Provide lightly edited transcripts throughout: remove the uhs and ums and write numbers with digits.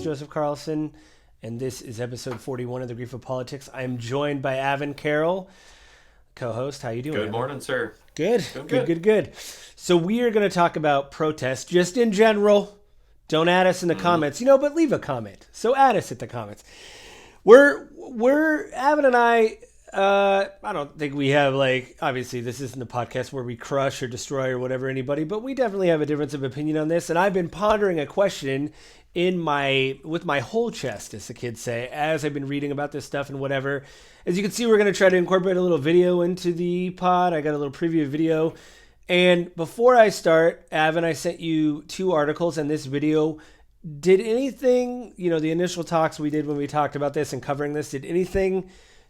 Joseph Carlson, and this is episode 41 of The Grief of Politics. I'm joined by Avin Carroll, co-host. How you doing? Good morning, sir. Good. Good. So we are going to talk about protests just in general. Don't add us in the comments, but leave a comment. So add us at the comments. We're Avin and I don't think we have, obviously this isn't a podcast where we crush or destroy or whatever anybody, but we definitely have a difference of opinion on this. And I've been pondering a question with my whole chest, as the kids say, as I've been reading about this stuff and whatever. As you can see, we're going to try to incorporate a little video into the pod. I got a little preview video. And before I start, Avin, I sent you 2 articles and this video. Did anything, the initial talks we did when we talked about this and covering this, did anything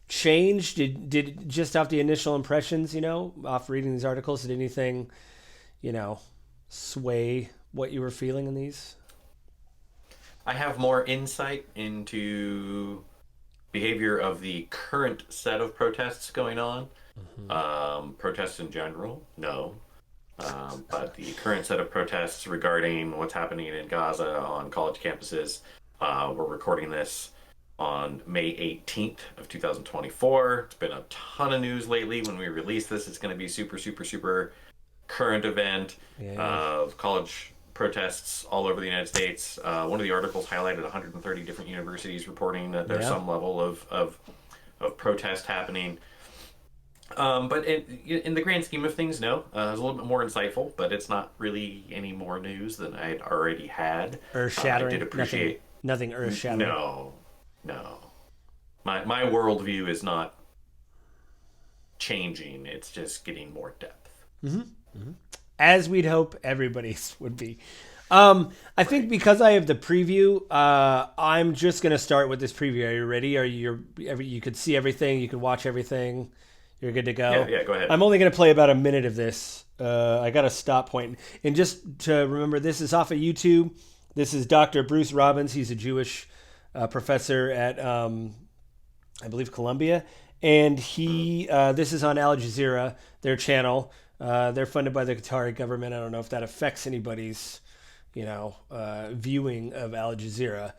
change? Did just off the initial impressions, off reading these articles, did anything, sway what you were feeling in these? I have more insight into behavior of the current set of protests going on. Protests in general, no. But the current set of protests regarding what's happening in Gaza on college campuses, we're recording this on May 18th of 2024. It's been a ton of news lately. When we release this, it's going to be super current event of college protests all over the United States. One of the articles highlighted 130 different universities reporting that there's some level of protest happening. But in the grand scheme of things, no. It was a little bit more insightful, but it's not really any more news than I'd already had. Earth-shattering? I did appreciate... Nothing earth-shattering? No. My worldview is not changing. It's just getting more depth. As we'd hope everybody's would be. I think because I have the preview, I'm just going to start with this preview. Are you ready? You could see everything. You can watch everything. You're good to go? Yeah, go ahead. I'm only going to play about a minute of this. I got a stop point. And just to remember, this is off of YouTube. This is Dr. Bruce Robbins. He's a Jewish professor at, I believe, Columbia. And this is on Al Jazeera, their channel. They're funded by the Qatari government. I don't know if that affects anybody's, viewing of Al Jazeera.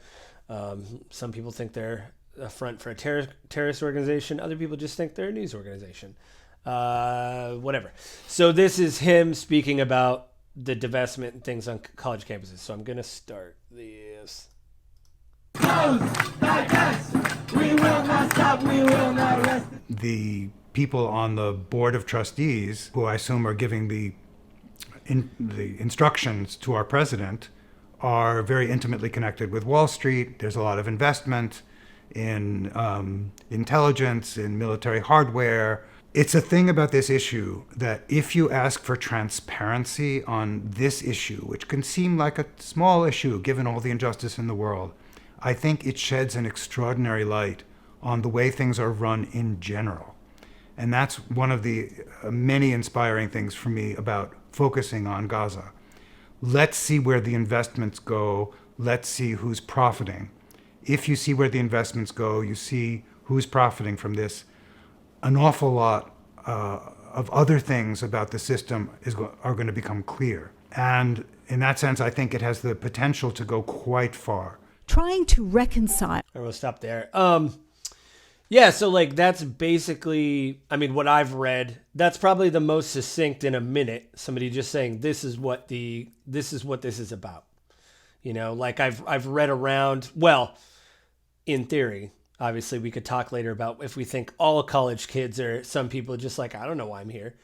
Some people think they're a front for a terrorist organization. Other people just think they're a news organization. Whatever. So this is him speaking about the divestment and things on college campuses. So I'm going to start this. We will not stop. We will not rest. The people on the board of trustees, who I assume are giving the instructions to our president, are very intimately connected with Wall Street. There's a lot of investment in intelligence, in military hardware. It's a thing about this issue that if you ask for transparency on this issue, which can seem like a small issue given all the injustice in the world, I think it sheds an extraordinary light on the way things are run in general. And that's one of the many inspiring things for me about focusing on Gaza. Let's see where the investments go. Let's see who's profiting. If you see where the investments go, you see who's profiting from this. An awful lot of other things about the system are going to become clear. And in that sense, I think it has the potential to go quite far. Trying to reconcile. I will stop there. So that's basically, what I've read. That's probably the most succinct in a minute. Somebody just saying this is what this is about. I've read around. Well, in theory, obviously we could talk later about if we think all college kids are. Some people are just like, I don't know why I'm here.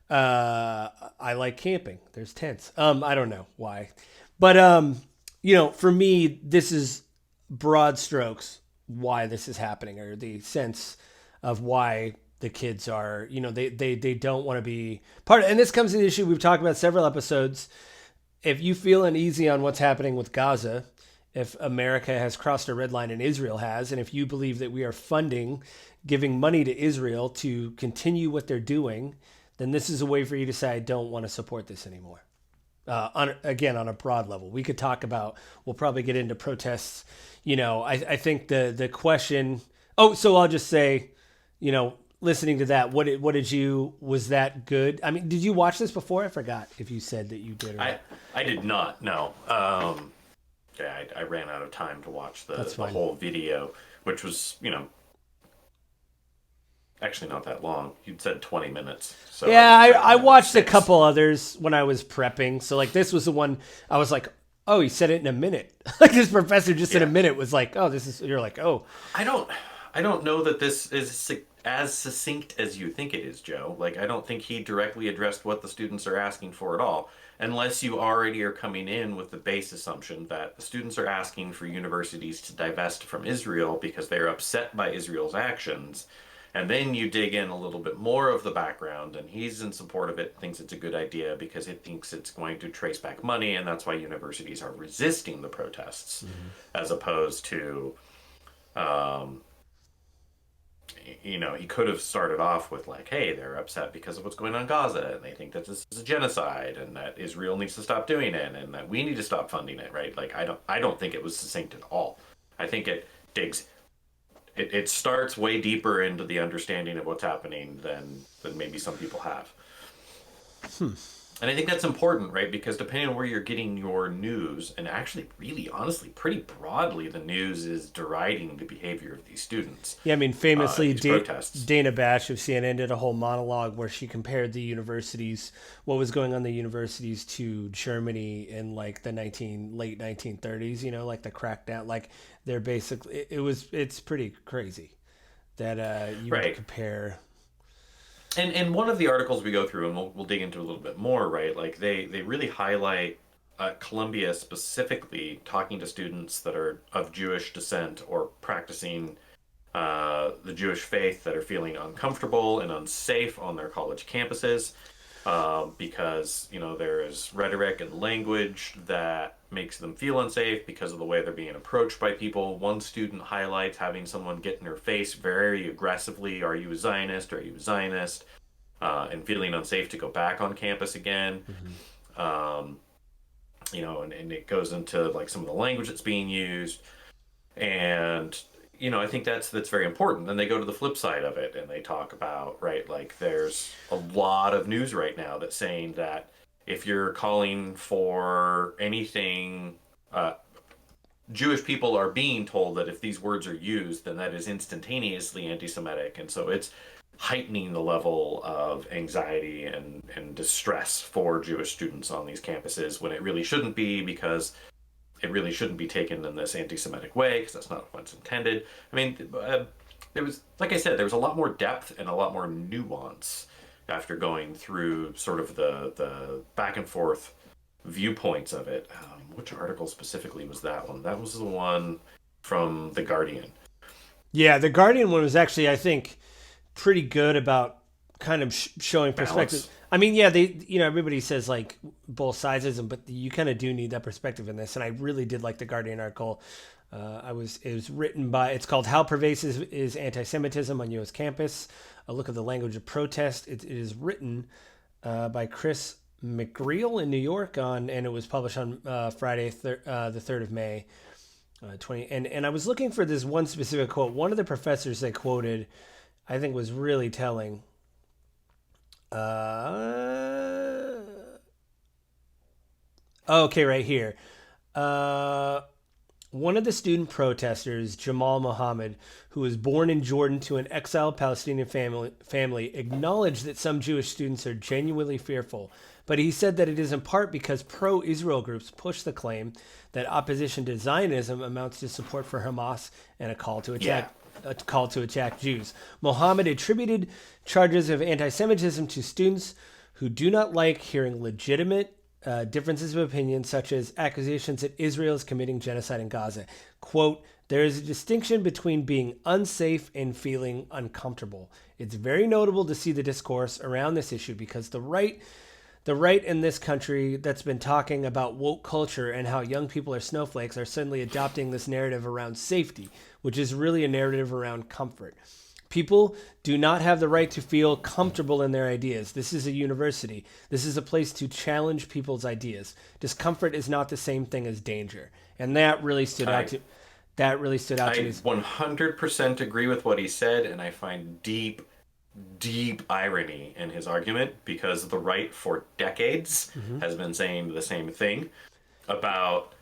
I like camping. There's tents. I don't know why, but for me, this is broad strokes why this is happening, or the sense of why the kids are, they don't want to be part of. And this comes to the issue we've talked about several episodes. If you feel uneasy on what's happening with Gaza, if America has crossed a red line and Israel has, and if you believe that we are giving money to Israel to continue what they're doing, then this is a way for you to say, I don't want to support this anymore. On a broad level, we could talk about, we'll probably get into protests. I think the question, so I'll just say, listening to that, was that good? Did you watch this before? I forgot if you said that you did or not. I did not, no. Yeah, I ran out of time to watch That's the fine. whole video, which was, actually not that long. You'd said 20 minutes, so I Yeah, was I expecting maybe watched a 6. couple others when I was prepping. So like this was the one I was like, oh, he said it in a minute. Like this professor just in a Yeah. minute was like, oh, this is. You're like, oh, I don't I don't know that this is as succinct as you think it is, Joe. Like I don't think he directly addressed what the students are asking for at all, unless you already are coming in with the base assumption that the students are asking for universities to divest from Israel because they're upset by Israel's actions. And then you dig in a little bit more of the background, and he's in support of it, thinks it's a good idea because it thinks it's going to trace back money, and that's why universities are resisting the protests, as opposed to um, he could have started off with like, hey, they're upset because of what's going on in Gaza and they think that this is a genocide and that Israel needs to stop doing it and that we need to stop funding it, right? Like I don't think it was succinct at all. I think it digs it starts way deeper into the understanding of what's happening than maybe some people have. And I think that's important, right? Because depending on where you're getting your news, and actually, really, honestly, pretty broadly, the news is deriding the behavior of these students, yeah. I mean, famously, these protests. Dana Bash of CNN did a whole monologue where she compared the universities, what was going on in the universities, to Germany in like the late 1930s. You know, like the crackdown. Like they're basically it's pretty crazy that you would Right. compare. And one of the articles we go through, and we'll dig into a little bit more, right? Like they really highlight Columbia specifically, talking to students that are of Jewish descent or practicing the Jewish faith that are feeling uncomfortable and unsafe on their college campuses, because there is rhetoric and language that makes them feel unsafe because of the way they're being approached by people. One student highlights having someone get in her face very aggressively, "Are you a Zionist? Are you a Zionist?" And feeling unsafe to go back on campus again. Um, and it goes into like some of the language that's being used. And I think that's very important. Then they go to the flip side of it and they talk about, right, like there's a lot of news right now that's saying that if you're calling for anything, Jewish people are being told that if these words are used, then that is instantaneously anti-Semitic, and so it's heightening the level of anxiety and distress for Jewish students on these campuses when it really shouldn't be, because it really shouldn't be taken in this anti-Semitic way, because that's not what's intended. I mean, there was, like I said, there was a lot more depth and a lot more nuance after going through sort of the back and forth viewpoints of it. Which article specifically was that one? That was the one from The Guardian. Yeah, the Guardian one was actually, I think, pretty good about kind of showing perspective. Balance. I mean, yeah, everybody says like both sides of them, but you kind of do need that perspective in this. And I really did like the Guardian article. It was written by, it's called "How Pervasive is Anti-Semitism on U.S. Campus? A Look at the Language of Protest." It is written by Chris McGreal in New York and it was published on Friday, the 3rd of May. 20 and I was looking for this one specific quote. One of the professors they quoted, I think, was really telling. Okay, right here. One of the student protesters, Jamal Mohammed, who was born in Jordan to an exiled Palestinian family, acknowledged that some Jewish students are genuinely fearful, but he said that it is in part because pro-Israel groups push the claim that opposition to Zionism amounts to support for Hamas and a call to attack Jews. Mohammed attributed charges of anti-Semitism to students who do not like hearing legitimate differences of opinion, such as accusations that Israel is committing genocide in Gaza. Quote, "There is a distinction between being unsafe and feeling uncomfortable. It's very notable to see the discourse around this issue because the right in this country that's been talking about woke culture and how young people are snowflakes are suddenly adopting this narrative around safety, which is really a narrative around comfort. People do not have the right to feel comfortable in their ideas. This is a university. This is a place to challenge people's ideas. Discomfort is not the same thing as danger." And that really stood out to me. I 100% agree with what he said, and I find deep, deep irony in his argument, because the right for decades has been saying the same thing about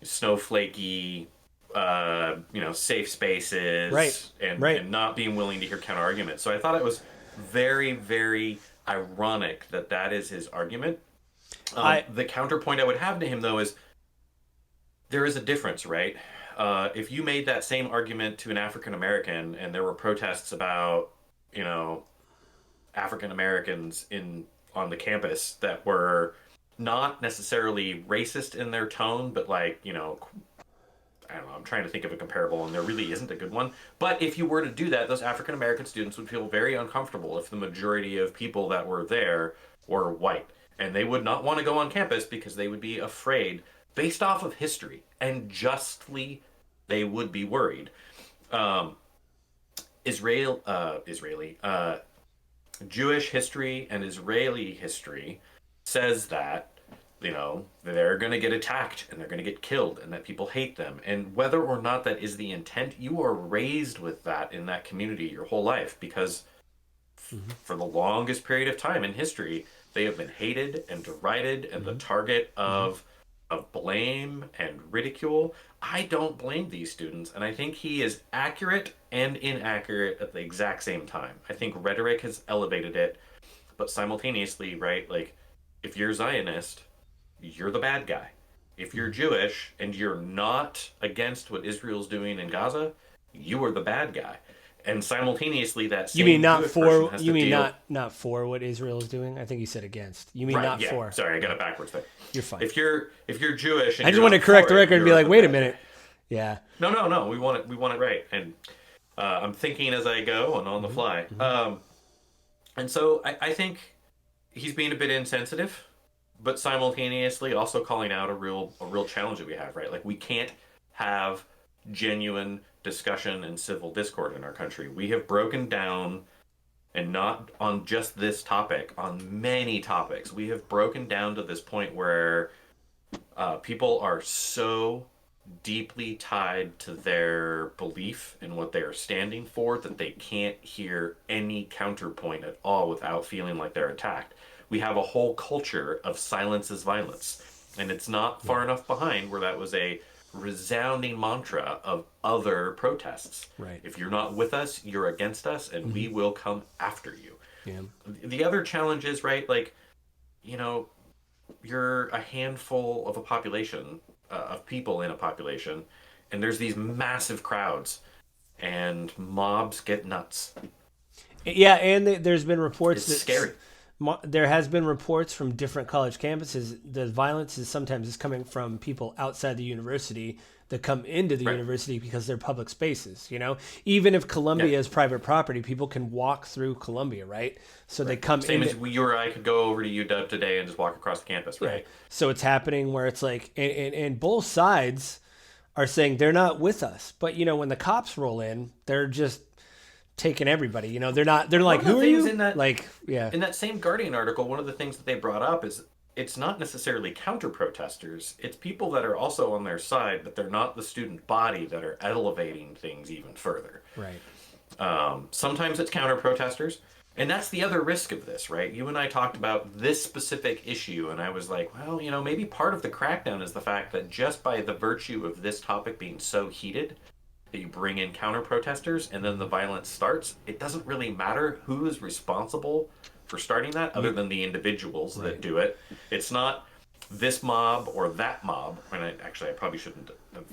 snowflakey, safe Right. spaces, Right. and not being willing to hear counter arguments. So I thought it was very, very ironic that that is his argument. I The counterpoint I would have to him, though, is there is a difference, right? If you made that same argument to an African American and there were protests about, you know, African Americans in on the campus that were not necessarily racist in their tone, but like, I don't know, I'm trying to think of a comparable and there really isn't a good one. But if you were to do that, those African American students would feel very uncomfortable if the majority of people that were there were white. And they would not want to go on campus because they would be afraid based off of history. And justly, they would be worried. Um, Israeli, Jewish history and Israeli history says that, they're going to get attacked and they're going to get killed and that people hate them. And whether or not that is the intent, you are raised with that in that community your whole life because for the longest period of time in history, they have been hated and derided and the target of blame and ridicule. I don't blame these students, and I think he is accurate and inaccurate at the exact same time. I think rhetoric has elevated it, but simultaneously, right? Like, if you're Zionist, you're the bad guy. If you're Jewish and you're not against what Israel's doing in Gaza, you are the bad guy. And simultaneously, that same You mean not Jewish for? person has You to mean deal. not for what Israel is doing? I think you said against. You mean Right, not yeah. for? Sorry, I got it backwards there. You're fine. If you're Jewish, and I just you're want to not correct for the it, record and be you're like, the wait a bad minute. guy. Yeah. No. We want it right, and I'm thinking as I go and on the fly. And so I think he's being a bit insensitive, but simultaneously also calling out a real challenge that we have. Right, like we can't have genuine discussion and civil discord in our country. We have broken down, and not on just this topic, on many topics. We have broken down to this point where people are so deeply tied to their belief and what they are standing for that they can't hear any counterpoint at all without feeling like they're attacked. We have a whole culture of silence is violence. And it's not far enough behind where that was a resounding mantra of other protests. Right. If you're not with us, you're against us, and we will come after you. Yeah. The other challenge is, right, like, you're a handful of a population, of people in a population, and there's these massive crowds, and mobs get nuts. Yeah, and there's been reports It's that scary. There has been reports from different college campuses. The violence is sometimes coming from people outside the university that come into the Right. university because they're public spaces. Even if Columbia Yeah. is private property, people can walk through Columbia, right? So they come Same in. as you or I could go over to UW today and just walk across the campus, right? So it's happening where it's like, and both sides are saying they're not with us. But when the cops roll in, they're just taking everybody. They're not. They're like, One of who the are you? things in that- Like, yeah. In that same Guardian article, one of the things that they brought up is it's not necessarily counter protesters. It's people that are also on their side, but they're not the student body that are elevating things even further. Right. Sometimes it's counter protesters. And that's the other risk of this, right? You and I talked about this specific issue, and I was like, well, maybe part of the crackdown is the fact that just by the virtue of this topic being so heated, that you bring in counter protesters and then the violence starts. It doesn't really matter who is responsible for starting that other than the individuals that do it. It's not this mob or that mob. And I probably shouldn't have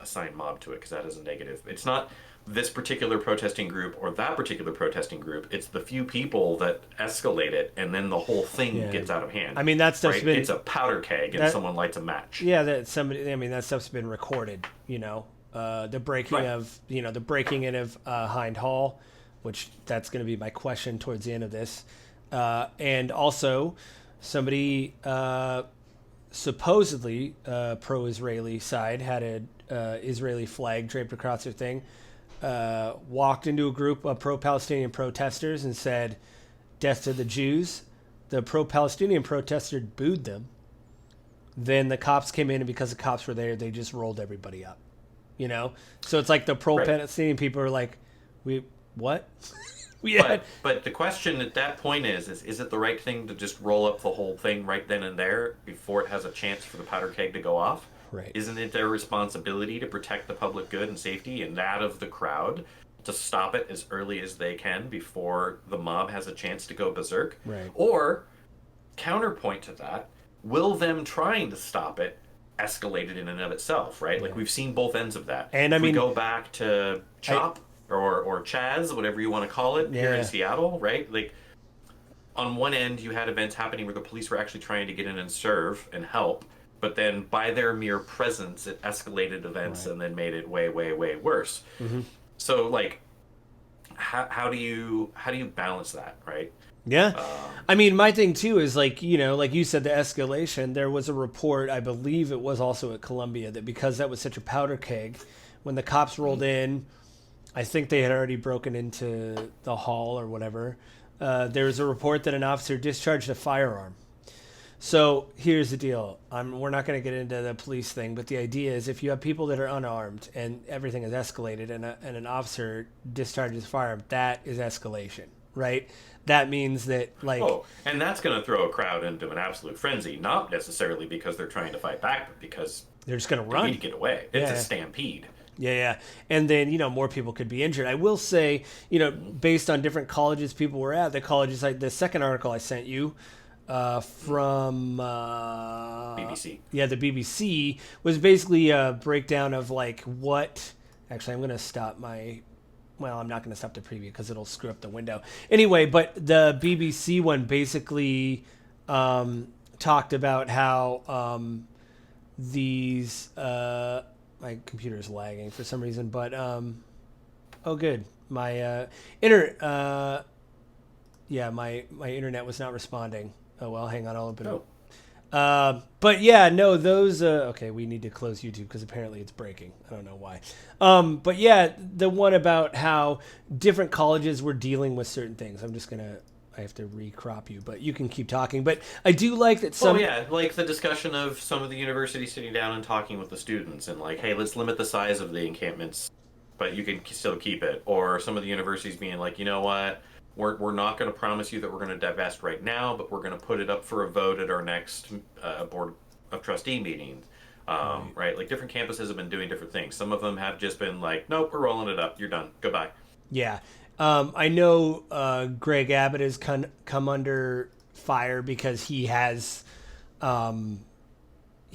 assigned mob to it because that is a negative. It's not this particular protesting group or that particular protesting group. It's the few people that escalate it, and then the whole thing gets out of hand. I mean, that stuff's been. It's a powder keg, and someone lights a match. Yeah, that stuff's been recorded. The breaking of the breaking in of Hind Hall, which that's going to be my question towards the end of this, and also somebody supposedly pro-Israeli side had a Israeli flag draped across their thing. Walked into a group of pro-Palestinian protesters and said, "Death to the Jews." The pro-Palestinian protester booed them. Then the cops came in, and because the cops were there, they just rolled everybody up. So it's like the pro-Palestinian people are like, "We what?" But the question at that point is it the right thing to just roll up the whole thing right then and there before it has a chance for the powder keg to go off? Right. Isn't it their responsibility to protect the public good and safety and that of the crowd, to stop it as early as they can before the mob has a chance to go berserk? Right. Or, counterpoint to that, will them trying to stop it escalate it in and of itself, right? Like, we've seen both ends of that. And I if mean, we go back to Chop or Chaz, whatever you want to call it, here in Seattle, right? Like, on one end, you had events happening where the police were actually trying to get in and serve and help, but then by their mere presence, it escalated events and then made it way, way, way worse. So, like, how do you balance that, right? Yeah. I mean, my thing too is, like, you know, like you said, the escalation. There was a report, I believe it was also at Columbia, that because that was such a powder keg, when the cops rolled in, I think they had already broken into the hall or whatever. There was a report that an officer discharged a firearm. So here's the deal. We're not going to get into the police thing, but the idea is, if you have people that are unarmed and everything is escalated, and an officer discharges a firearm, that is escalation, right? That means that, like... Oh, and that's going to throw a crowd into an absolute frenzy, not necessarily because they're trying to fight back, but because they're just going to run. They need to get away. It's a stampede. Yeah. And then, you know, more people could be injured. I will say, you know, based on different colleges people were at, the colleges, like the second article I sent you from... BBC. Yeah, the BBC was basically a breakdown of, like, what... Actually, I'm going to stop my... Well, I'm not going to stop the preview because it'll screw up the window. Anyway, but the BBC one basically talked about how these... my computer's lagging for some reason, but... oh, good. My my internet was not responding. Oh, well, hang on, I'll open it up. But yeah, no, those, okay, we need to close YouTube because apparently it's breaking. I don't know why. But yeah, the one about how different colleges were dealing with certain things. I have to recrop you, but you can keep talking. But I do like that some... Oh, yeah, like the discussion of some of the universities sitting down and talking with the students and like, hey, let's limit the size of the encampments, but you can still keep it. Or some of the universities being like, you know what? We're not going to promise you that we're going to divest right now, but we're going to put it up for a vote at our next board of trustee meeting. Right? Like, different campuses have been doing different things. Some of them have just been like, nope, we're rolling it up. You're done. Goodbye. Yeah. I know Greg Abbott has come under fire because he has...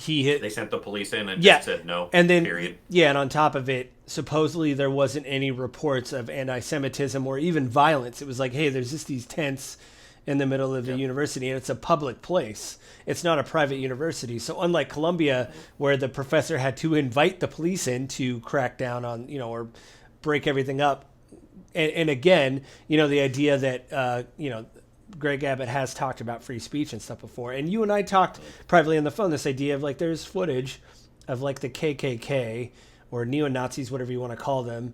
They sent the police in and just said no, and then, period. Yeah, and on top of it, supposedly there wasn't any reports of anti-Semitism or even violence. It was like, hey, there's just these tents in the middle of the university, and it's a public place. It's not a private university. So unlike Columbia, where the professor had to invite the police in to crack down on, you know, or break everything up. And again, you know, the idea that, you know, Greg Abbott has talked about free speech and stuff before. And you and I talked privately on the phone, this idea of, like, there's footage of, like, the KKK or neo-Nazis, whatever you want to call them,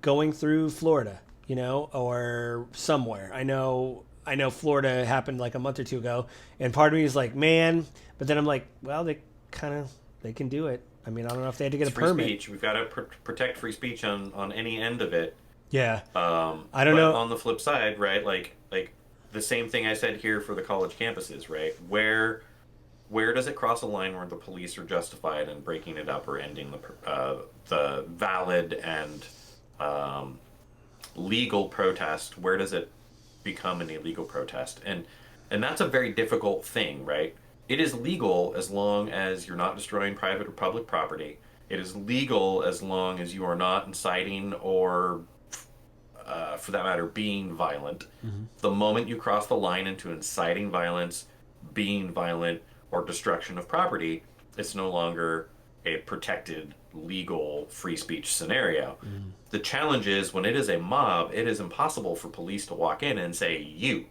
going through Florida, you know, or somewhere. I know Florida happened like a month or two ago, and part of me is like, man, but then I'm like, well, they can do it. I mean, I don't know if they had to get a permit. Free speech. We've got to protect free speech on any end of it. Yeah. I don't know. On the flip side, right, like the same thing I said here for the college campuses, right? Where does it cross a line where the police are justified in breaking it up or ending the valid and legal protest? Where does it become an illegal protest? And that's a very difficult thing, right? It is legal as long as you're not destroying private or public property. It is legal as long as you are not inciting or for that matter, being violent. Mm-hmm. The moment you cross the line into inciting violence, being violent, or destruction of property, it's no longer a protected, legal, free speech scenario. Mm-hmm. The challenge is, when it is a mob, it is impossible for police to walk in and say, you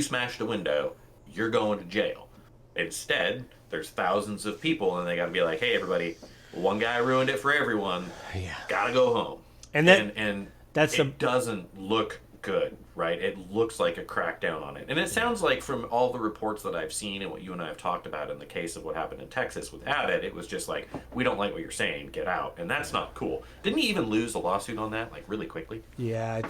smashed a window, you're going to jail. Instead, there's thousands of people, and they got to be like, hey, everybody, one guy ruined it for everyone. Yeah. Gotta go home. And it doesn't look good, right? It looks like a crackdown on it. And it sounds like, from all the reports that I've seen and what you and I have talked about in the case of what happened in Texas with Abbott, it was just like, we don't like what you're saying, get out. And that's not cool. Didn't he even lose a lawsuit on that, like, really quickly? Yeah,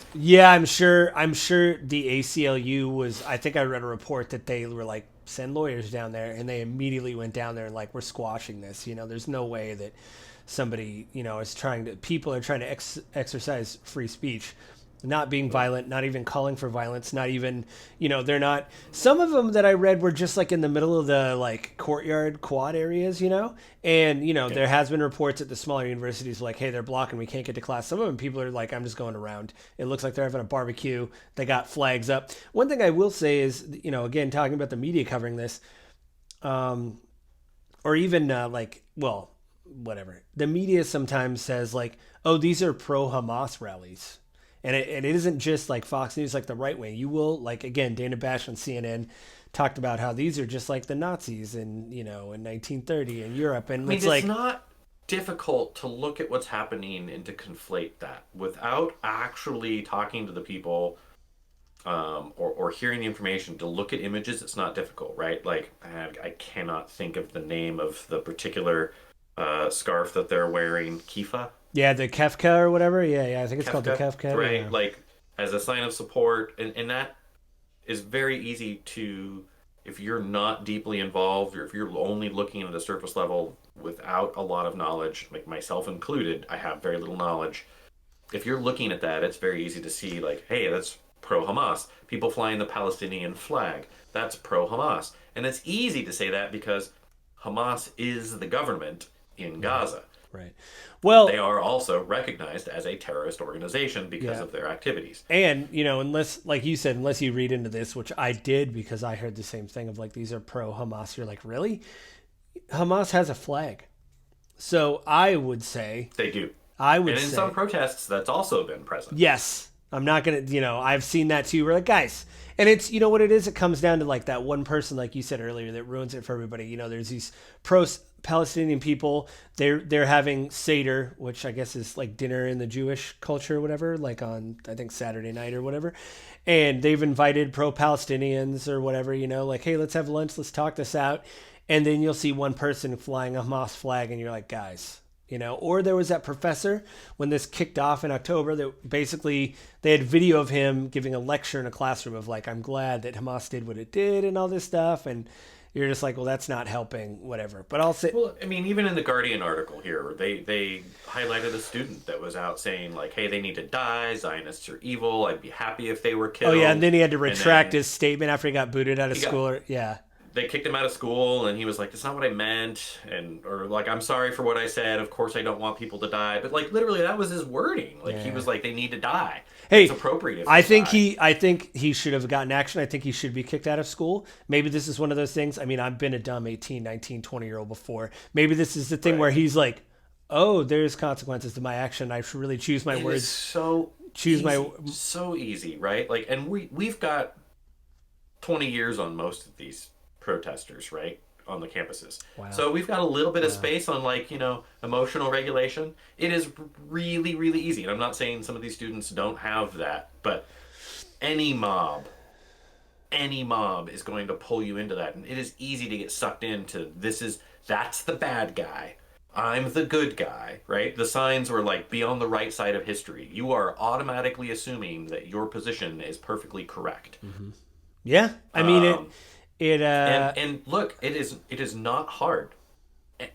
I'm sure the ACLU was, I think I read a report that they were like send lawyers down there, and they immediately went down there and like, we're squashing this. There's no way that somebody, is people are trying to exercise free speech, not being violent, not even calling for violence, not even, they're not. Some of them that I read were just like in the middle of the like courtyard quad areas, and there has been reports at the smaller universities like, hey, they're blocking, we can't get to class. Some of them people are like, I'm just going around. It looks like they're having a barbecue. They got flags up. One thing I will say is, again, talking about the media covering this, or even whatever. The media sometimes says like, oh, these are pro-Hamas rallies. And it isn't just like Fox News, like the right wing. You will, like, again, Dana Bash on CNN talked about how these are just like the Nazis in 1930 in Europe. And it's like, not difficult to look at what's happening and to conflate that without actually talking to the people or hearing the information. To look at images, it's not difficult, right? Like, I cannot think of the name of the particular scarf that they're wearing. Kifa? Yeah, the Kefka or whatever. Yeah, I think it's called the Kefka. Right, yeah. Like as a sign of support. And that is very easy to, if you're not deeply involved or if you're only looking at a surface level without a lot of knowledge, like myself included, I have very little knowledge. If you're looking at that, it's very easy to see like, hey, that's pro-Hamas. People flying the Palestinian flag, that's pro-Hamas. And it's easy to say that because Hamas is the government in Gaza. Right. Well, they are also recognized as a terrorist organization because of their activities. And, unless, like you said, unless you read into this, which I did because I heard the same thing of like, these are pro-Hamas. You're like, really? Hamas has a flag. So I would say... They do. I would say... And in some protests, that's also been present. Yes. I'm not going to, I've seen that too. We're like, guys... And it's, what it is? It comes down to like that one person, like you said earlier, that ruins it for everybody. There's these pro-Palestinian people. They're having Seder, which I guess is like dinner in the Jewish culture or whatever, like on, I think, Saturday night or whatever. And they've invited pro-Palestinians or whatever, like, hey, let's have lunch. Let's talk this out. And then you'll see one person flying a Hamas flag and you're like, guys... Or there was that professor when this kicked off in October that basically they had video of him giving a lecture in a classroom of like, I'm glad that Hamas did what it did and all this stuff. And you're just like, well, that's not helping, whatever. But I'll say... Well, I mean, even in the Guardian article here, they highlighted a student that was out saying like, hey, they need to die. Zionists are evil. I'd be happy if they were killed. Oh, yeah. And then he had to retract his statement after he got booted out of school. Yeah. They kicked him out of school, and he was like, that's not what I meant, or like, I'm sorry for what I said, of course I don't want people to die, but like, literally, that was his wording. Like, he was like, they need to die. Hey, it's appropriate if I think he should have gotten action. I think he should be kicked out of school. Maybe this is one of those things. I mean, I've been a dumb 18, 19, 20-year-old before. Maybe this is the thing where he's like, oh, there's consequences to my action. I should really choose my words. So easy, right? Like, and we've got 20 years on most of these protesters, right, on the campuses. Wow. So we've got a little bit of space on like, emotional regulation. It is really, really easy. And I'm not saying some of these students don't have that, but any mob is going to pull you into that. And it is easy to get sucked into that's the bad guy. I'm the good guy, right? The signs were like, be on the right side of history. You are automatically assuming that your position is perfectly correct. Mm-hmm. Yeah. I mean, and look, it is not hard.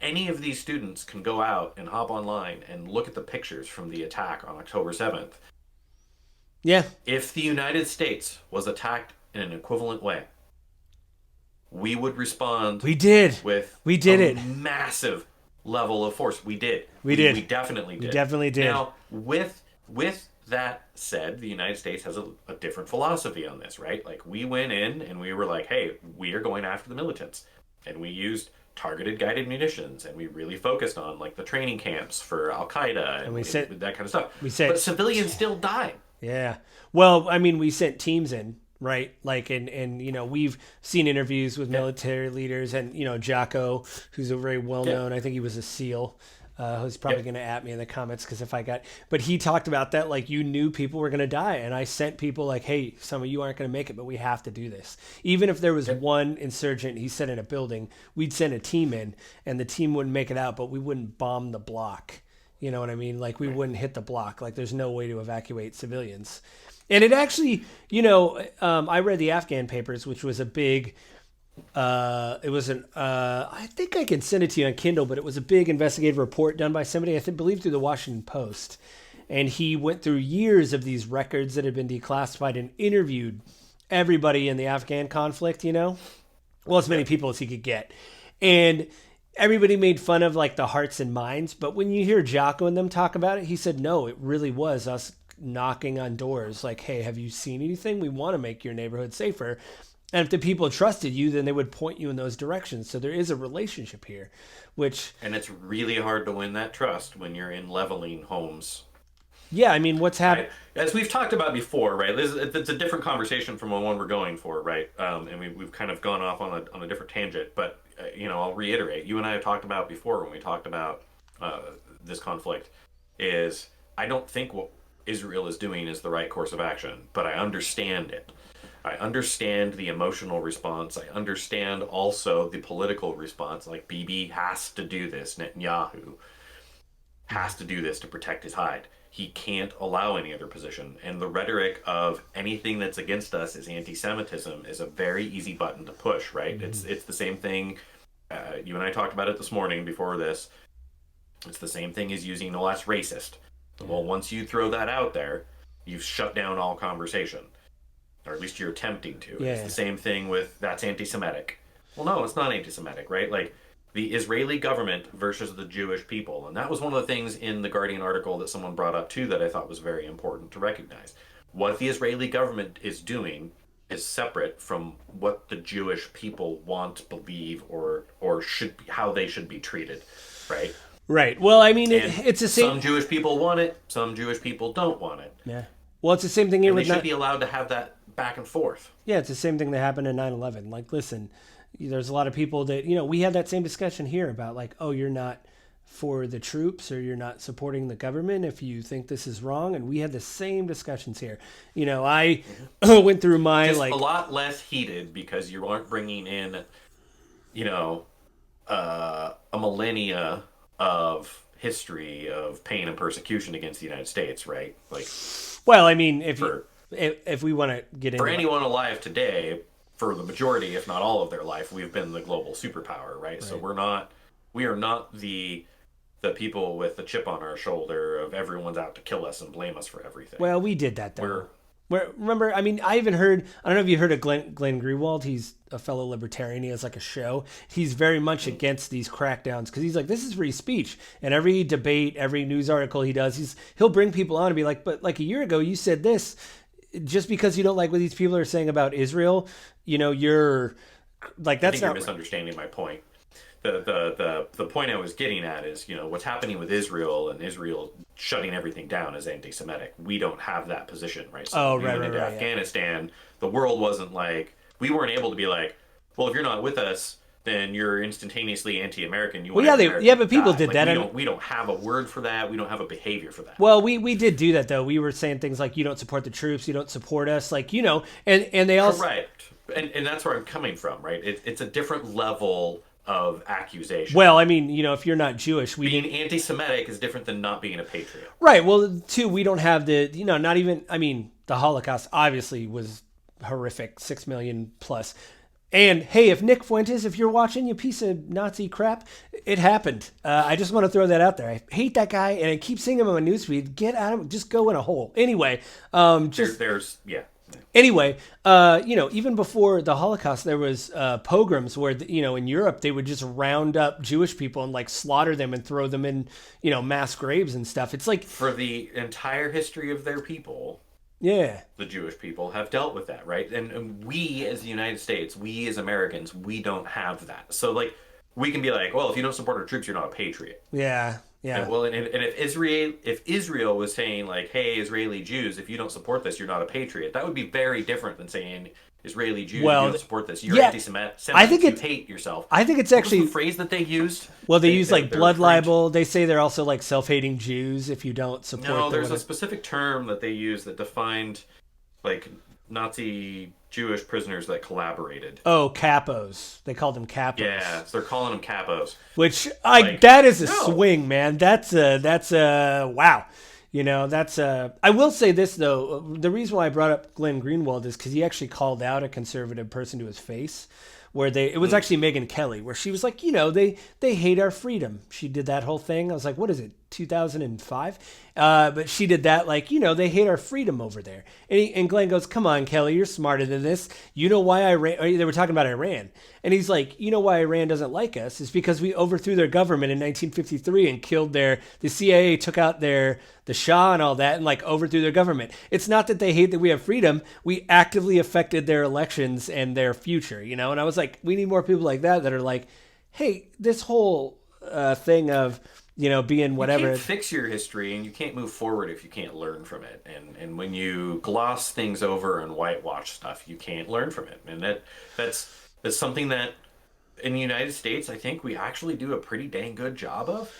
Any of these students can go out and hop online and look at the pictures from the attack on October 7th. Yeah. If the United States was attacked in an equivalent way, we would respond. We did. We did it. Massive level of force. We did. We did. We definitely did. We definitely did. Now, with that said, the United States has a different philosophy on this, right? Like, we went in and we were like, hey, we are going after the militants. And we used targeted guided munitions, and we really focused on like the training camps for Al-Qaeda and that kind of stuff. But civilians still died. Yeah. Well, I mean, we sent teams in, right? Like, and we've seen interviews with military leaders, and Jocko, who's a very well-known, I think he was a SEAL, who's probably going to at me in the comments because but he talked about that, like, you knew people were going to die, and I sent people like, hey, some of you aren't going to make it, but we have to do this. Even if there was one insurgent, he said, in a building, we'd send a team in, and the team wouldn't make it out, but we wouldn't bomb the block. You know what I mean? Like, we wouldn't hit the block. Like, there's no way to evacuate civilians. And it actually, I read the Afghan papers, which was a big It was I think I can send it to you on Kindle, but it was a big investigative report done by somebody, believe through the Washington Post. And he went through years of these records that had been declassified and interviewed everybody in the Afghan conflict, well, as many people as he could get. And everybody made fun of like the hearts and minds. But when you hear Jocko and them talk about it, he said, no, it really was us knocking on doors like, hey, have you seen anything? We want to make your neighborhood safer. And if the people trusted you, then they would point you in those directions. So there is a relationship here, and it's really hard to win that trust when you're in leveling homes. Yeah, I mean, what's happening? As we've talked about before, right? It's a different conversation from the one we're going for, right? And we've kind of gone off on a different tangent. But, I'll reiterate. You and I have talked about before when we talked about this conflict is I don't think what Israel is doing is the right course of action, but I understand it. I understand the emotional response. I understand also the political response. Like, Bibi has to do this. Netanyahu has to do this to protect his hide. He can't allow any other position. And the rhetoric of anything that's against us is anti-Semitism is a very easy button to push, right? Mm-hmm. It's the same thing. You and I talked about it this morning before this. It's the same thing as using, no, that's racist. Well, once you throw that out there, you've shut down all conversation. Or at least you're attempting to. Yeah. It's the same thing with, that's anti-Semitic. Well, no, it's not anti-Semitic, right? Like, the Israeli government versus the Jewish people. And that was one of the things in the Guardian article that someone brought up, too, that I thought was very important to recognize. What the Israeli government is doing is separate from what the Jewish people want, believe, or should be, how they should be treated, right? Right. Well, I mean, it's the same. Some Jewish people want it. Some Jewish people don't want it. Yeah. Well, it's the same thing here. And they should be allowed to have that back and forth. Yeah, it's the same thing that happened in 9/11. Like, listen, there's a lot of people that, we had that same discussion here about like, oh, you're not for the troops or you're not supporting the government if you think this is wrong. And we had the same discussions here. I went through my just a lot less heated because you aren't bringing in, a millennia of history of pain and persecution against the United States, right? Like, well, I mean, if we want to get into for anyone alive today, for the majority, if not all of their life, we've been the global superpower, right? So we are not the people with the chip on our shoulder of everyone's out to kill us and blame us for everything. Well, we did that though. Remember, I mean, I don't know if you heard of Glenn Greenwald. He's a fellow libertarian. He has like a show. He's very much against these crackdowns because he's like, this is free speech. And every debate, every news article he does, he'll bring people on and be like, but like a year ago, you said this. Just because you don't like what these people are saying about Israel, you're like, that's you're misunderstanding my point. The point I was getting at is, what's happening with Israel and Israel shutting everything down is anti-Semitic. We don't have that position, right? So we went into Afghanistan, the world wasn't like, we weren't able to be like, well, if you're not with us, then you're instantaneously anti-American. But people did that. We don't have a word for that. We don't have a behavior for that. Well, we did do that though. We were saying things like, you don't support the troops, you don't support us, like, and they also correct. And that's where I'm coming from, right? It's a different level of accusation. Well, I mean, if you're not Jewish, being anti-Semitic is different than not being a patriot. Right. Well, too, we don't have the, not even, I mean, the Holocaust obviously was horrific, 6 million plus. And hey, if Nick Fuentes, if you're watching, you piece of Nazi crap, it happened. I just want to throw that out there. I hate that guy, and I keep seeing him on my newsfeed. Get out of him. Just go in a hole. Anyway, Anyway, even before the Holocaust, there was pogroms where, in Europe, they would just round up Jewish people and like slaughter them and throw them in, mass graves and stuff. It's like for the entire history of their people. Yeah. The Jewish people have dealt with that, right? And we as the United States, we as Americans, we don't have that. So like we can be like, well, if you don't support our troops, you're not a patriot. Yeah. Yeah. And if Israel was saying like, hey, Israeli Jews, if you don't support this, you're not a patriot, that would be very different than saying Israeli Jews, if you don't support this, you're anti-Semitic. I think you hate yourself. I think it's actually the phrase that they used. Well, they use like blood libel. They say they're also like self-hating Jews if you don't support. No, there's a specific term that they use that defined like Nazi Jewish prisoners that collaborated. Oh, capos. They called them capos. Yeah, so they're calling them capos. Which that is a swing, man. That's a wow. I will say this though. The reason why I brought up Glenn Greenwald is because he actually called out a conservative person to his face, where it was actually Megyn Kelly, where she was like, they hate our freedom. She did that whole thing. I was like, what is it, 2005? But she did that, like, they hate our freedom over there. And Glenn goes, come on, Kelly, you're smarter than this. You know why Iran, they were talking about Iran. And he's like, you know why Iran doesn't like us? It's because we overthrew their government in 1953 and killed the CIA took out the Shah and all that and like overthrew their government. It's not that they hate that we have freedom. We actively affected their elections and their future, And I was like, we need more people like that are like, hey, this whole thing of, being whatever. You can't fix your history and you can't move forward if you can't learn from it. And when you gloss things over and whitewash stuff, you can't learn from it. And that's something that in the United States, I think we actually do a pretty dang good job of.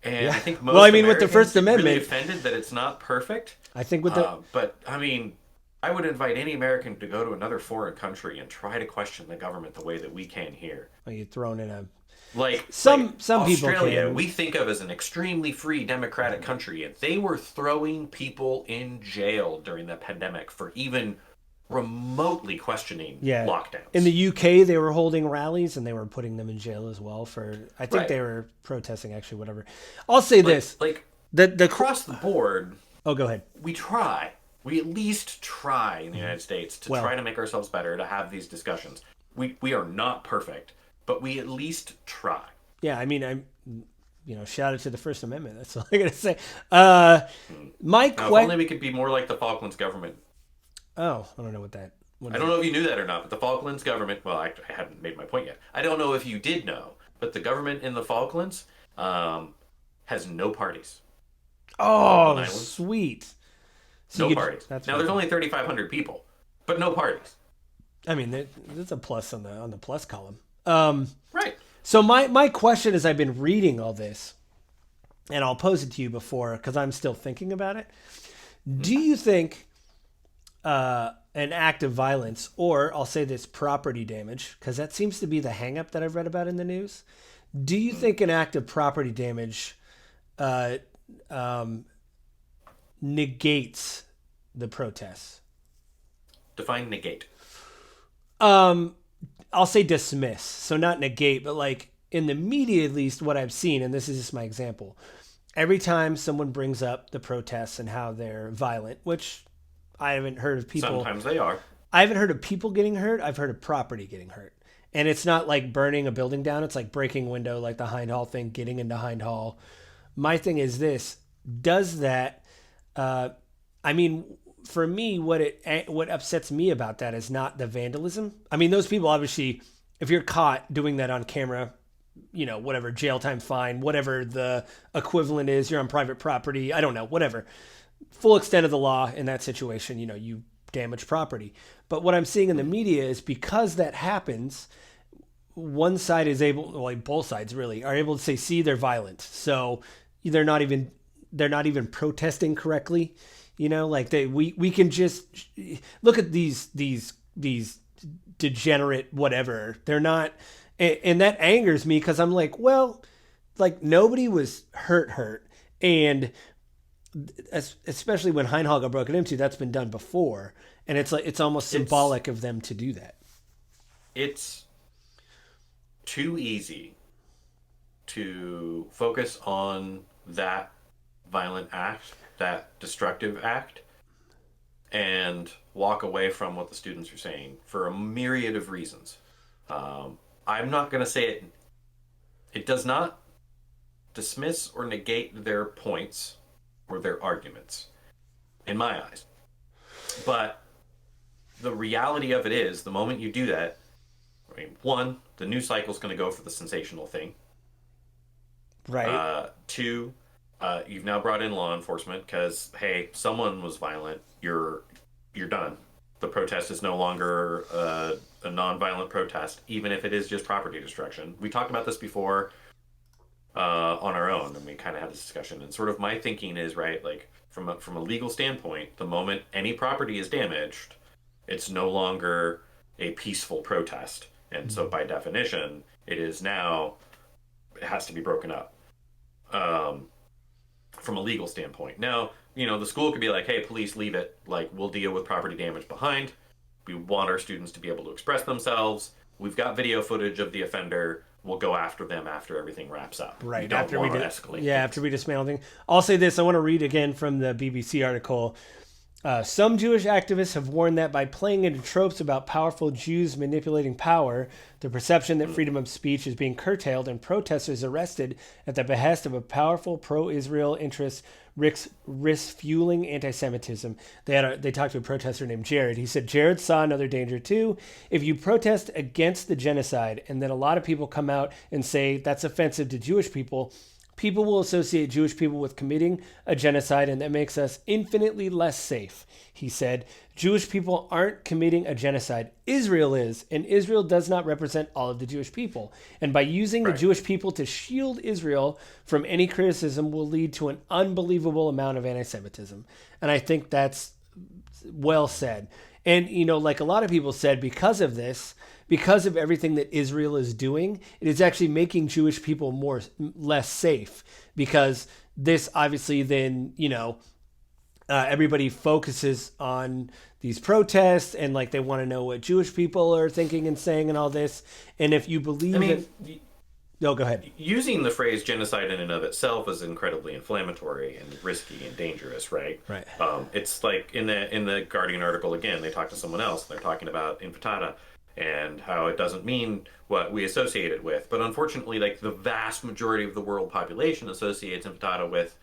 And I think most with the Americans First are Amendment, really offended that it's not perfect. I think with but I mean, I would invite any American to go to another foreign country and try to question the government the way that we can here. You're thrown in a some people Australia, can. we think of as an extremely free democratic country, and they were throwing people in jail during the pandemic for even remotely questioning lockdowns. In the UK, they were holding rallies and they were putting them in jail as well for. I think they were protesting, actually, whatever. I'll say this: across the board. Oh, go ahead. We try. We at least try in the United States to try to make ourselves better, to have these discussions. We are not perfect, but we at least try. Yeah, I mean, shout out to the First Amendment. That's all I gotta say. If only we could be more like the Falklands government. Oh, I don't know what that. I don't know if you knew that or not, but the Falklands government. Well, I haven't made my point yet. I don't know if you did know, but the government in the Falklands has no parties. Oh, sweet. So no parties. Now there's only 3,500 people, but no parties. I mean, there's a plus on the plus column. Right. So my question is, I've been reading all this, and I'll pose it to you before because I'm still thinking about it. Do you think an act of violence, or I'll say this, property damage, because that seems to be the hang-up that I've read about in the news. Do you think an act of property damage negates the protests? Define negate. I'll say dismiss. So not negate, but like in the media, at least what I've seen, and this is just my example. Every time someone brings up the protests and how they're violent, which I haven't heard of people. Sometimes they are. I haven't heard of people getting hurt. I've heard of property getting hurt. And it's not like burning a building down. It's like breaking window, like the Hind Hall thing, getting into Hind Hall. My thing is this. Does that, for me, what upsets me about that is not the vandalism. I mean, those people, obviously, if you're caught doing that on camera, whatever, jail time, fine, whatever the equivalent is, you're on private property, I don't know, whatever. Full extent of the law in that situation, you damage property. But what I'm seeing in the media is because that happens, one side is able, like both sides really, are able to say, see, they're violent. So they're not even protesting correctly. We can just look at these degenerate whatever. They're not, and that angers me because I'm like, well, like nobody was hurt. And especially when Hind Hall got broken into, that's been done before. And it's like, it's almost symbolic of them to do that. It's too easy to focus on that violent act, that destructive act, and walk away from what the students are saying for a myriad of reasons. I'm not going to say it. It does not dismiss or negate their points or their arguments, in my eyes. But the reality of it is, the moment you do that, one, the news cycle is going to go for the sensational thing. Right. Two, you've now brought in law enforcement because, hey, someone was violent. You're done. The protest is no longer a non-violent protest, even if it is just property destruction. We talked about this before on our own, and we kind of had this discussion. And sort of my thinking is, right, like from a legal standpoint, the moment any property is damaged, it's no longer a peaceful protest. And so by definition, it has to be broken up from a legal standpoint. Now, the school could be like, hey, police, leave it. Like, we'll deal with property damage behind. We want our students to be able to express themselves. we've got video footage of the offender. We'll go after them after everything wraps up. Right. You don't After want we to did, escalate. yeah, things. after we dismantle things. I'll say this. I want to read again from the BBC article. Some Jewish activists have warned that by playing into tropes about powerful Jews manipulating power, the perception that freedom of speech is being curtailed and protesters arrested at the behest of a powerful pro-Israel interest risk fueling anti-Semitism. They talked to a protester named Jared. He said Jared saw another danger too. If you protest against the genocide and then a lot of people come out and say that's offensive to Jewish people, people will associate Jewish people with committing a genocide, and that makes us infinitely less safe. He said, Jewish people aren't committing a genocide. Israel is, and Israel does not represent all of the Jewish people. And by using the Jewish people to shield Israel from any criticism will lead to an unbelievable amount of anti-Semitism. And I think that's well said. And, like a lot of people said, because of this, because of everything that Israel is doing, it is actually making Jewish people less safe, because this obviously then, everybody focuses on these protests and like they want to know what Jewish people are thinking and saying and all this. And if you believe no, go ahead. Using the phrase genocide in and of itself is incredibly inflammatory and risky and dangerous, right? Right. It's like in the Guardian article again, they talk to someone else. They're talking about intifada and how it doesn't mean what we associate it with. But unfortunately, like the vast majority of the world population associates intifada with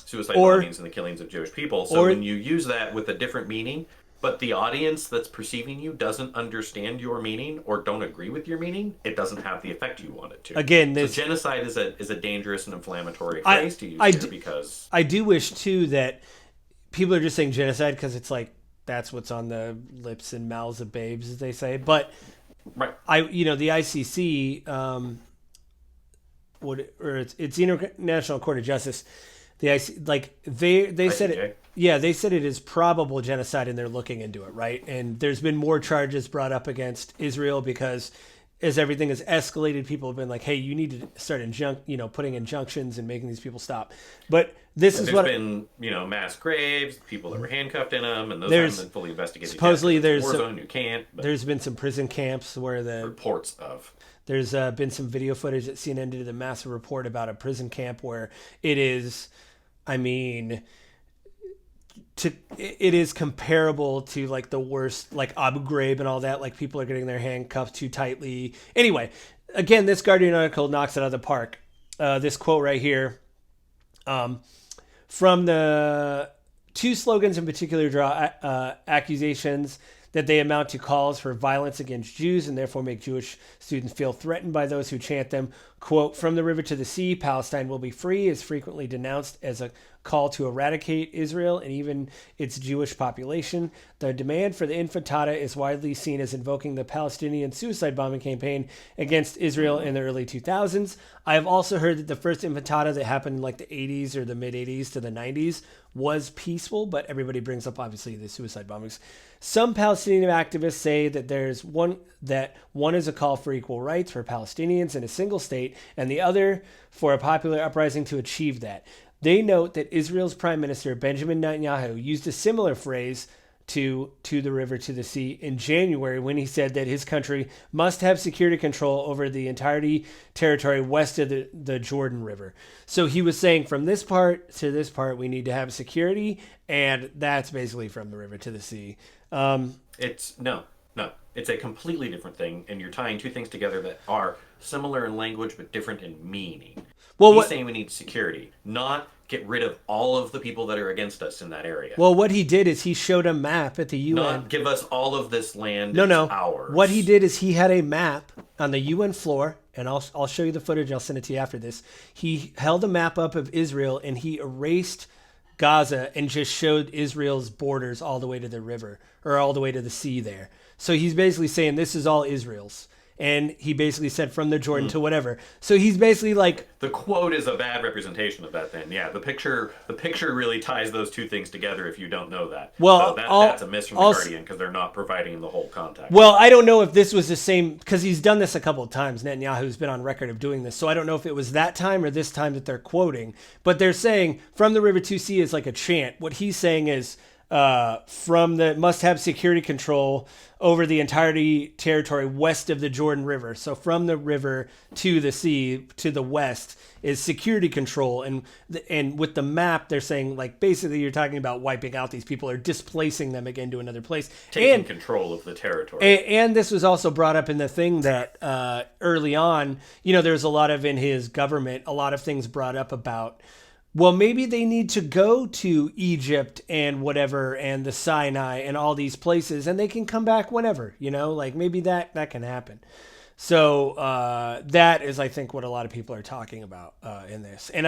suicide bombings and the killings of Jewish people. So when you use that with a different meaning, but the audience that's perceiving you doesn't understand your meaning or don't agree with your meaning, it doesn't have the effect you want it to. Again, so genocide is a dangerous and inflammatory phrase to use because I do wish too that people are just saying genocide because it's like that's what's on the lips and mouths of babes, as they say. But the ICC, it's the International Court of Justice. The ICC, like they said it. Yeah, they said it is probable genocide, and they're looking into it, right? And there's been more charges brought up against Israel because as everything has escalated, people have been like, "Hey, you need to start putting injunctions and making these people stop." But there's been mass graves, people that were handcuffed in them, and those haven't been fully investigated. Supposedly, there's war zone. You can't. There's been some prison camps where the reports of. There's been some video footage that CNN did a massive report about a prison camp where it is, it is comparable to like the worst, like Abu Ghraib and all that. Like people are getting their handcuffed too tightly. Anyway, again, this Guardian article knocks it out of the park. This quote right here, from the two slogans in particular draw accusations that they amount to calls for violence against Jews and therefore make Jewish students feel threatened by those who chant them. Quote, from the river to the sea, Palestine will be free is frequently denounced as a call to eradicate Israel and even its Jewish population. The demand for the intifada is widely seen as invoking the Palestinian suicide bombing campaign against Israel in the early 2000s. I have also heard that the first intifada that happened in like the 80s or the mid 80s to the 90s was peaceful, but everybody brings up obviously the suicide bombings. Some Palestinian activists say that one is a call for equal rights for Palestinians in a single state, and the other for a popular uprising to achieve that. They note that Israel's Prime Minister Benjamin Netanyahu used a similar phrase to the river to the sea in January when he said that his country must have security control over the entirety territory west of the Jordan River. So he was saying from this part to this part we need to have security, and that's basically from the river to the sea. It's a completely different thing, and you're tying two things together that are similar in language but different in meaning. He's saying we need security, not get rid of all of the people that are against us in that area. Well, what he did is he showed a map at the UN. Not give us all of this land. No. Ours. What he did is he had a map on the UN floor, and I'll show you the footage. I'll send it to you after this. He held a map up of Israel, and he erased Gaza and just showed Israel's borders all the way to the river or all the way to the sea there. So he's basically saying this is all Israel's. And he basically said from the Jordan to whatever. So he's basically like... The quote is a bad representation of that then. Yeah, the picture really ties those two things together if you don't know that. Well, so that's a miss from the Guardian because they're not providing the whole context. Well, I don't know if this was the same... Because he's done this a couple of times. Netanyahu's been on record of doing this. So I don't know if it was that time or this time that they're quoting. But they're saying from the river to sea is like a chant. What he's saying is... must have security control over the entirety territory west of the Jordan River. So from the river to the sea to the west is security control, and with the map they're saying like basically you're talking about wiping out these people or displacing them again to another place, taking control of the territory. And this was also brought up in the thing that early on, there's a lot of in his government, a lot of things brought up about, well, maybe they need to go to Egypt and whatever and the Sinai and all these places and they can come back whenever, like maybe that can happen. So that is, I think, what a lot of people are talking about in this. And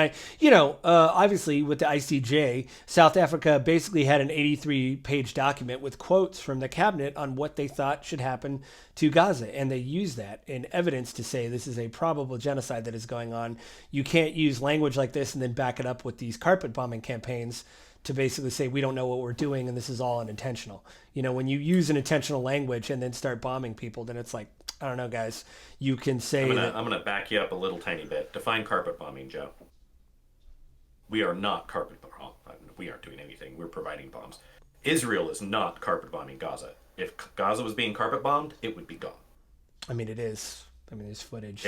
obviously with the ICJ, South Africa basically had an 83-page document with quotes from the cabinet on what they thought should happen to Gaza. And they used that in evidence to say this is a probable genocide that is going on. You can't use language like this and then back it up with these carpet bombing campaigns to basically say we don't know what we're doing and this is all unintentional. When you use an intentional language and then start bombing people, then it's like, I don't know, guys. You can say I'm gonna back you up a little tiny bit. Define carpet bombing, Joe. We are not carpet bombing. We aren't doing anything. We're providing bombs. Israel is not carpet bombing Gaza. If Gaza was being carpet bombed, it would be gone. I mean, it is. I mean, there's footage.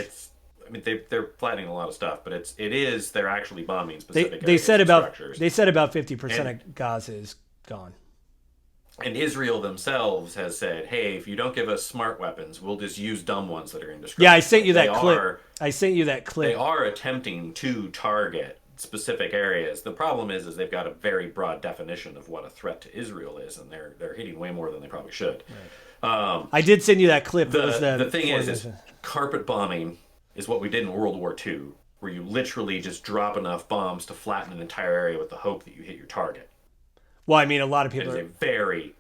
They're flattening a lot of stuff, but they're actually bombing specific they said about structures. They said about 50% of Gaza is gone. And Israel themselves has said, hey, if you don't give us smart weapons, we'll just use dumb ones that are indestructible. Yeah, I sent you that clip. They are attempting to target specific areas. The problem is they've got a very broad definition of what a threat to Israel is, and they're hitting way more than they probably should. Right. I did send you that clip. The thing is carpet bombing is what we did in World War II, where you literally just drop enough bombs to flatten an entire area with the hope that you hit your target. Well, I mean, a lot of people are a very,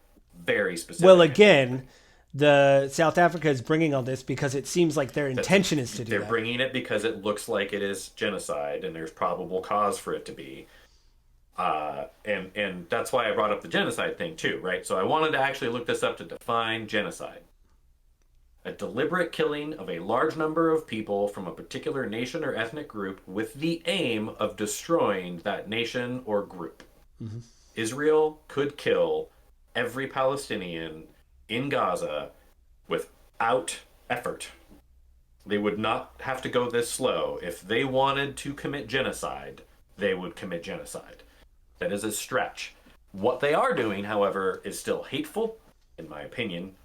very specific. Well, again, the South Africa is bringing all this because it seems like their intention is to do that. They're bringing it because it looks like it is genocide, and there's probable cause for it to be. And that's why I brought up the genocide thing too, right? So I wanted to actually look this up to define genocide. A deliberate killing of a large number of people from a particular nation or ethnic group with the aim of destroying that nation or group. Mm-hmm. Israel could kill every Palestinian in Gaza without effort. They would not have to go this slow. If they wanted to commit genocide, they would commit genocide. That is a stretch. What they are doing, however, is still hateful, in my opinion,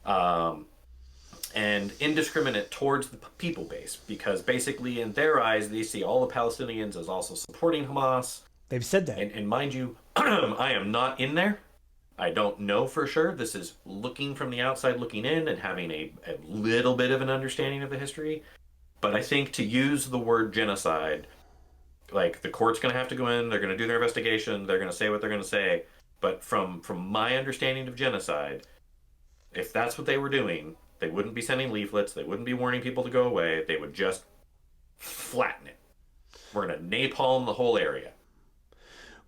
and indiscriminate towards the people base, because basically in their eyes, they see all the Palestinians as also supporting Hamas. They've said that. And mind you, I am not in there. I don't know for sure. This is looking from the outside, looking in, and having a little bit of an understanding of the history. But I think to use the word genocide, like the court's going to have to go in, they're going to do their investigation, they're going to say what they're going to say. But from my understanding of genocide, if that's what they were doing, they wouldn't be sending leaflets, they wouldn't be warning people to go away, they would just flatten it. We're going to napalm the whole area.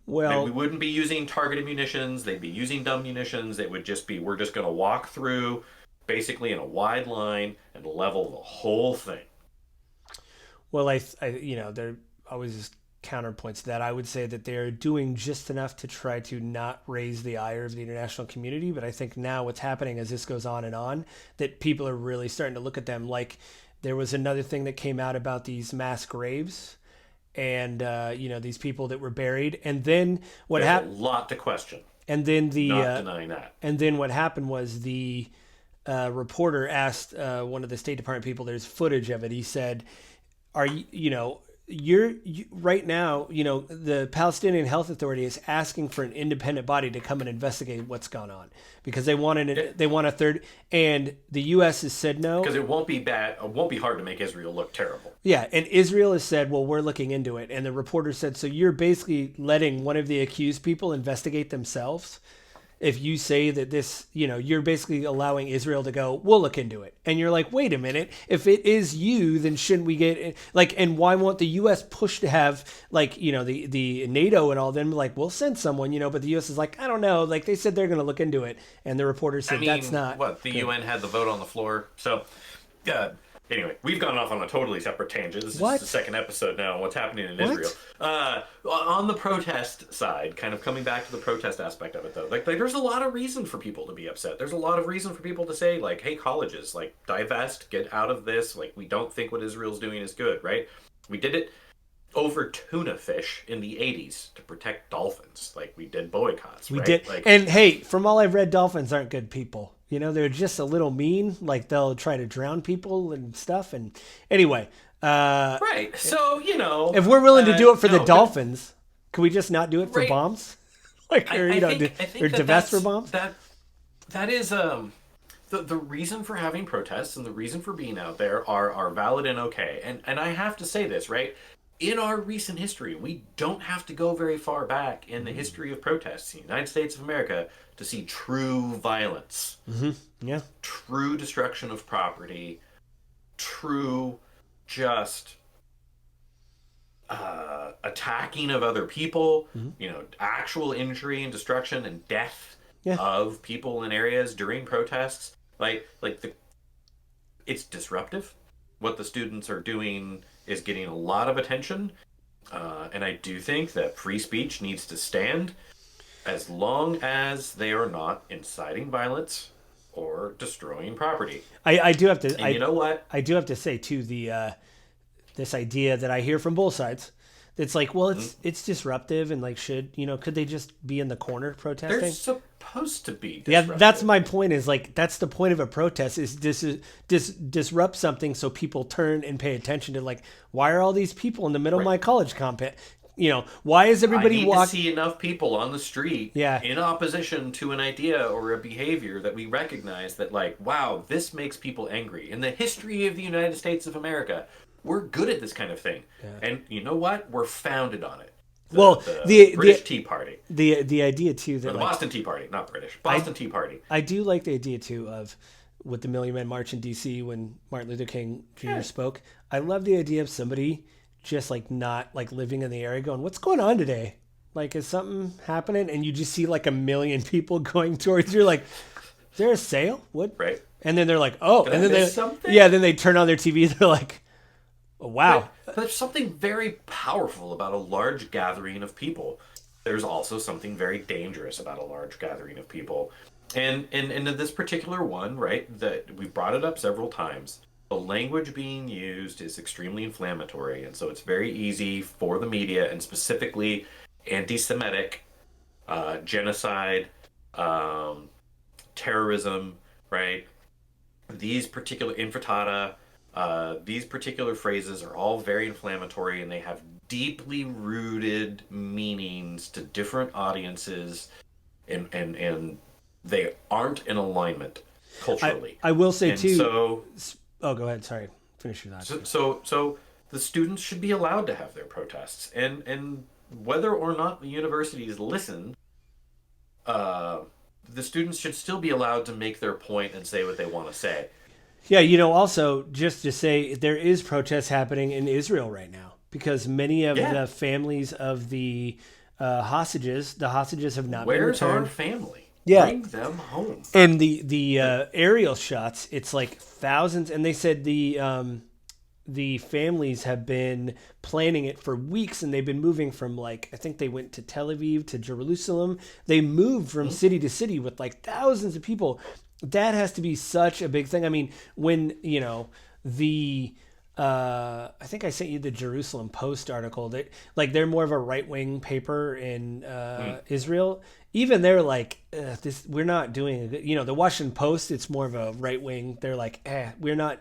Well, we wouldn't be using targeted munitions. They'd be using dumb munitions. It would just be, we're just going to walk through basically in a wide line and level the whole thing. Well, there always counterpoints to that. I would say that they're doing just enough to try to not raise the ire of the international community. But I think now what's happening as this goes on, that people are really starting to look at them. Like there was another thing that came out about these mass graves. And these people that were buried, and then what happened? A lot to question. And then not denying that. And then what happened was the reporter asked one of the State Department people. There's footage of it. He said, "Are you right now? The Palestinian Health Authority is asking for an independent body to come and investigate what's gone on because they want a third, and the U.S. has said no because it won't be bad. It won't be hard to make Israel look terrible. Yeah, and Israel has said, well, we're looking into it, and the reporter said, so you're basically letting one of the accused people investigate themselves. If you say that this, you're basically allowing Israel to go, we'll look into it. And you're like, wait a minute, if it is you, then shouldn't we get and why won't the U.S. push to have the NATO and all them we'll send someone, but the U.S. is like, I don't know, they said they're going to look into it. And the reporter said, that's not. What, the UN had the vote on the floor. So, Anyway, we've gone off on a totally separate tangent. This is What? just the second episode now on what's happening in What? Israel. On the protest side, kind of coming back to the protest aspect of it, though, like there's a lot of reason for people to be upset. There's a lot of reason for people to say, like, hey, colleges, like, divest, get out of this. Like, we don't think what Israel's doing is good, right? We did it over tuna fish in the 80s to protect dolphins. Like, we did boycotts, We right? did. Like, And hey, from all I've read, dolphins aren't good people. You know, they're just a little mean. Like they'll try to drown people and stuff. And anyway, right. So, if we're willing to do it for no, the dolphins, can we just not do it for Right. bombs? Like, or, I think or that divest for bombs? That is the reason for having protests and the reason for being out there are valid and okay. And I have to say this, right? In our recent history, we don't have to go very far back in the history of protests in the United States of America to see true violence, Yeah. true destruction of property, true just attacking of other people, actual injury and destruction and death Yeah. of people in areas during protests. It's disruptive. What the students are doing is getting a lot of attention, and I do think that free speech needs to stand as long as they are not inciting violence or destroying property. I do have to. And you know what? I do have to say too, the this idea that I hear from both sides. It's like, well, it's disruptive, and like, could they just be in the corner protesting? They're supposed to be Yeah, disruptive. that's my point. Is like that's the point of a protest is disrupt something so people turn and pay attention to like why are all these people in the middle of my college campus? Why is I everybody need to walking? see enough people on the street Yeah. in opposition to an idea or a behavior that we recognize that, like, wow, this makes people angry. In the history of the United States of America, we're good at this kind of thing. And you know what? We're founded on it. The British Tea Party. The idea too Or that the like, Boston Tea Party, not British. Boston Tea Party. I do like the idea too of with the Million Man March in D.C. when Martin Luther King Jr. spoke. I love the idea of somebody just like not like living in the area going, what's going on today? Like, is something happening? And you just see like a million people going towards you. Like, is there a sale? What? Right. And then they're like, oh, Did and I then miss something? then they turn on their TV. They're like, oh, wow. But there's something very powerful about a large gathering of people. There's also something very dangerous about a large gathering of people. And in this particular one, right, that we brought it up several times, the language being used is extremely inflammatory. And so it's very easy for the media, and specifically anti-Semitic, genocide, terrorism, right? These particular infratata, these particular phrases are all very inflammatory, and they have deeply rooted meanings to different audiences, and they aren't in alignment culturally. I will say and too. So, oh, go ahead. Sorry. Finish your thought. so the students should be allowed to have their protests, and whether or not the universities listen, the students should still be allowed to make their point and say what they want to say. Yeah, also just to say there is protests happening in Israel right now because many of the families of the hostages have not been Where's our returned. family? Yeah. Bring them home. And the aerial shots, it's like thousands, and they said the families have been planning it for weeks, and they've been moving from like I think they went to Tel Aviv to Jerusalem. They moved from city to city with like thousands of people. That has to be such a big thing. I mean, when the I think I sent you the Jerusalem Post article that like they're more of a right wing paper in Israel. Even they're like this. We're not doing a good. The Washington Post. It's more of a right wing. They're like, we're not.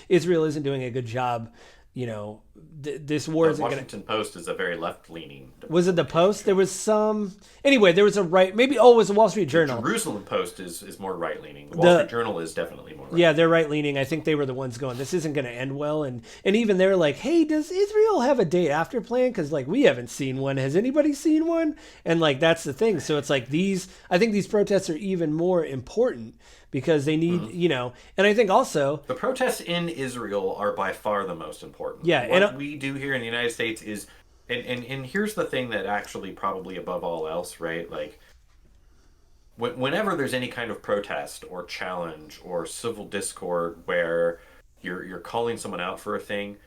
Israel isn't doing a good job. This war The isn't going to. Washington Post is a very left-leaning. Was it the Post? There was some. Anyway, there was a right. Maybe it was the Wall Street Journal. Jerusalem Post is more right-leaning. The Wall Street Journal is definitely more right-leaning. Yeah, they're right leaning. I think they were the ones going, this isn't going to end well. And even they're like, hey, does Israel have a day after plan? Because like we haven't seen one. Has anybody seen one? And like that's the thing. So it's like I think these protests are even more important because they need, and I think also The protests in Israel are by far the most important. Yeah, What we do here in the United States is, and here's the thing that actually probably above all else, right? Like, whenever there's any kind of protest or challenge or civil discord where you're calling someone out for a thing.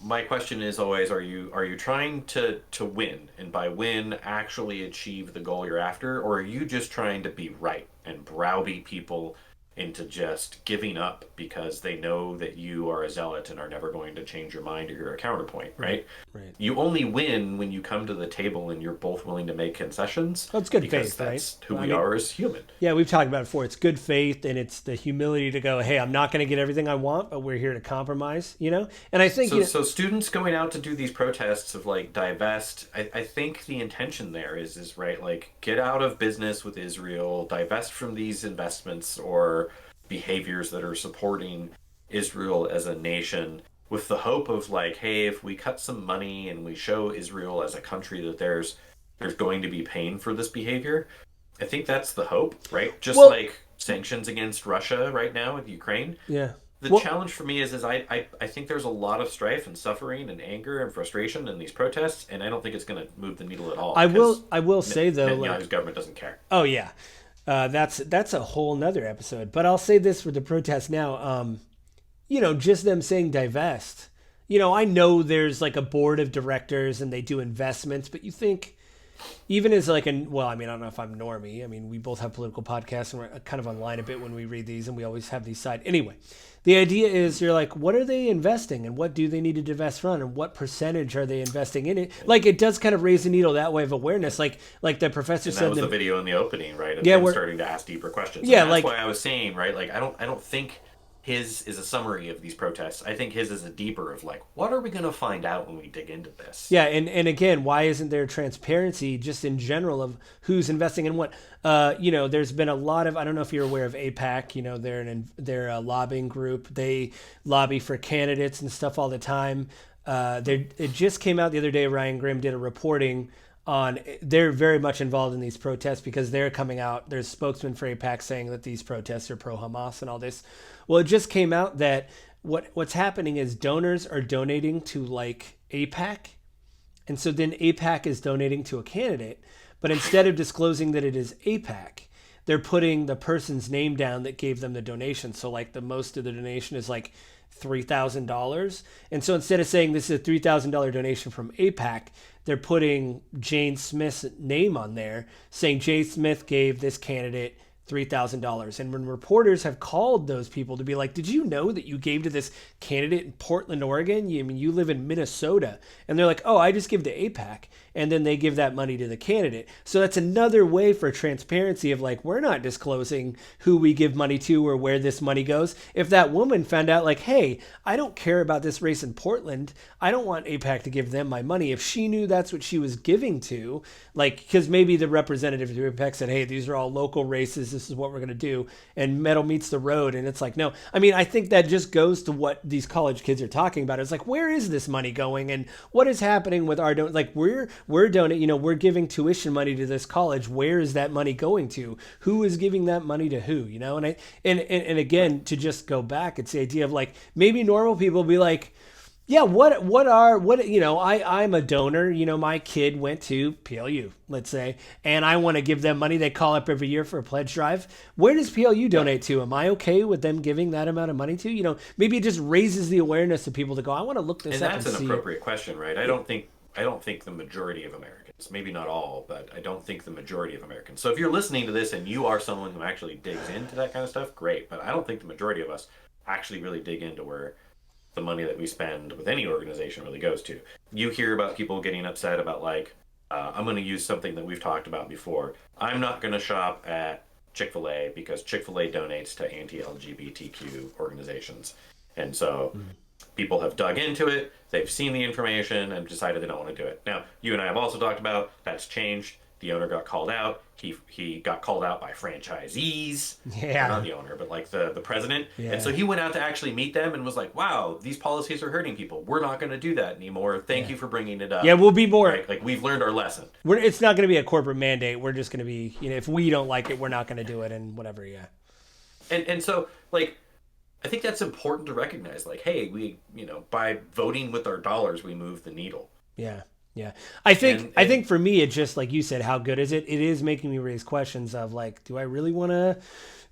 My question is always, are you trying to win, and by win actually achieve the goal you're after, or are you just trying to be right and browbeat people into just giving up because they know that you are a zealot and are never going to change your mind or you're a counterpoint, right? Right. You only win when you come to the table and you're both willing to make concessions. Well, it's good because faith, right? that's who we are as human. Yeah, we've talked about it before. It's good faith, and it's the humility to go, hey, I'm not going to get everything I want, but we're here to compromise, And I think... So students going out to do these protests of like divest, I think the intention there is right, like get out of business with Israel, divest from these investments or behaviors that are supporting Israel as a nation, with the hope of like, hey, if we cut some money and we show Israel as a country that there's going to be pain for this behavior. I think that's the hope, right? Just like sanctions against Russia right now with Ukraine. Yeah. The challenge for me is I think there's a lot of strife and suffering and anger and frustration in these protests, and I don't think it's going to move the needle at all. I will say though, Netanyahu's government doesn't care. Oh yeah, that's a whole nother episode. But I'll say this for the protests now. Just them saying divest. I know there's like a board of directors and they do investments, but you think, even as like I don't know if I'm normie. I mean, we both have political podcasts and we're kind of online a bit when we read these, and we always have these side. Anyway, the idea is you're like, what are they investing, and what do they need to divest from, and what percentage are they investing in it? Like, it does kind of raise the needle that way of awareness. Like the professor said. That was the video in the opening, right? Yeah, we're starting to ask deeper questions. Yeah, and that's why I was saying, right? Like, I don't think his is a summary of these protests. I think his is a deeper of like, what are we going to find out when we dig into this? Yeah, and again, why isn't there transparency just in general of who's investing in what? There's been a lot of, I don't know if you're aware of AIPAC. They're a lobbying group. They lobby for candidates and stuff all the time. It just came out the other day. Ryan Grimm did a reporting on, they're very much involved in these protests because they're coming out. There's spokesman for AIPAC saying that these protests are pro-Hamas and all this. Well, it just came out that what's happening is donors are donating to like AIPAC, and so then AIPAC is donating to a candidate, but instead of disclosing that it is AIPAC, they're putting the person's name down that gave them the donation. So like the most of the donation is like $3,000, and so instead of saying this is a $3,000 donation from AIPAC, they're putting Jane Smith's name on there, saying Jane Smith gave this candidate $3,000. And when reporters have called those people to be like, did you know that you gave to this candidate in Portland, Oregon? You live in Minnesota. And they're like, oh, I just give to AIPAC. And then they give that money to the candidate. So that's another way for transparency of like, we're not disclosing who we give money to or where this money goes. If that woman found out like, hey, I don't care about this race in Portland, I don't want AIPAC to give them my money. If she knew that's what she was giving to, like, because maybe the representative of AIPAC said, hey, these are all local races, this is what we're going to do, and metal meets the road. And it's like, no, I mean, I think that just goes to what these college kids are talking about. It's like, where is this money going, and what is happening with our like we're donating, we're giving tuition money to this college. Where is that money going to? Who is giving that money to who? And again, to just go back, it's the idea of like, maybe normal people be like, yeah, I'm a donor, my kid went to PLU, let's say, and I want to give them money. They call up every year for a pledge drive. Where does PLU donate to? Am I okay with them giving that amount of money to? Maybe it just raises the awareness of people to go, I want to look this up and see. And that's an appropriate question, right? I don't think the majority of Americans, maybe not all, but I don't think the majority of Americans. So if you're listening to this and you are someone who actually digs into that kind of stuff, great. But I don't think the majority of us actually really dig into where the money that we spend with any organization really goes to. You hear about people getting upset about like, I'm going to use something that we've talked about before. I'm not going to shop at Chick-fil-A because Chick-fil-A donates to anti-LGBTQ organizations. And so people have dug into it, they've seen the information, and decided they don't want to do it. Now, you and I have also talked about that's changed. The owner got called out. He got called out by franchisees. Yeah. Not the owner, but like the president. Yeah. And so he went out to actually meet them and was like, wow, these policies are hurting people. We're not going to do that anymore. Thank you for bringing it up. Yeah, we'll be more. Right? Like, we've learned our lesson. It's not going to be a corporate mandate. We're just going to be, if we don't like it, we're not going to do it and whatever, yeah. And so, like, I think that's important to recognize. Like, hey, we, by voting with our dollars, we move the needle. Yeah. Yeah. I And think for me, it's just like you said, how good is it? It is making me raise questions of like, do I really want to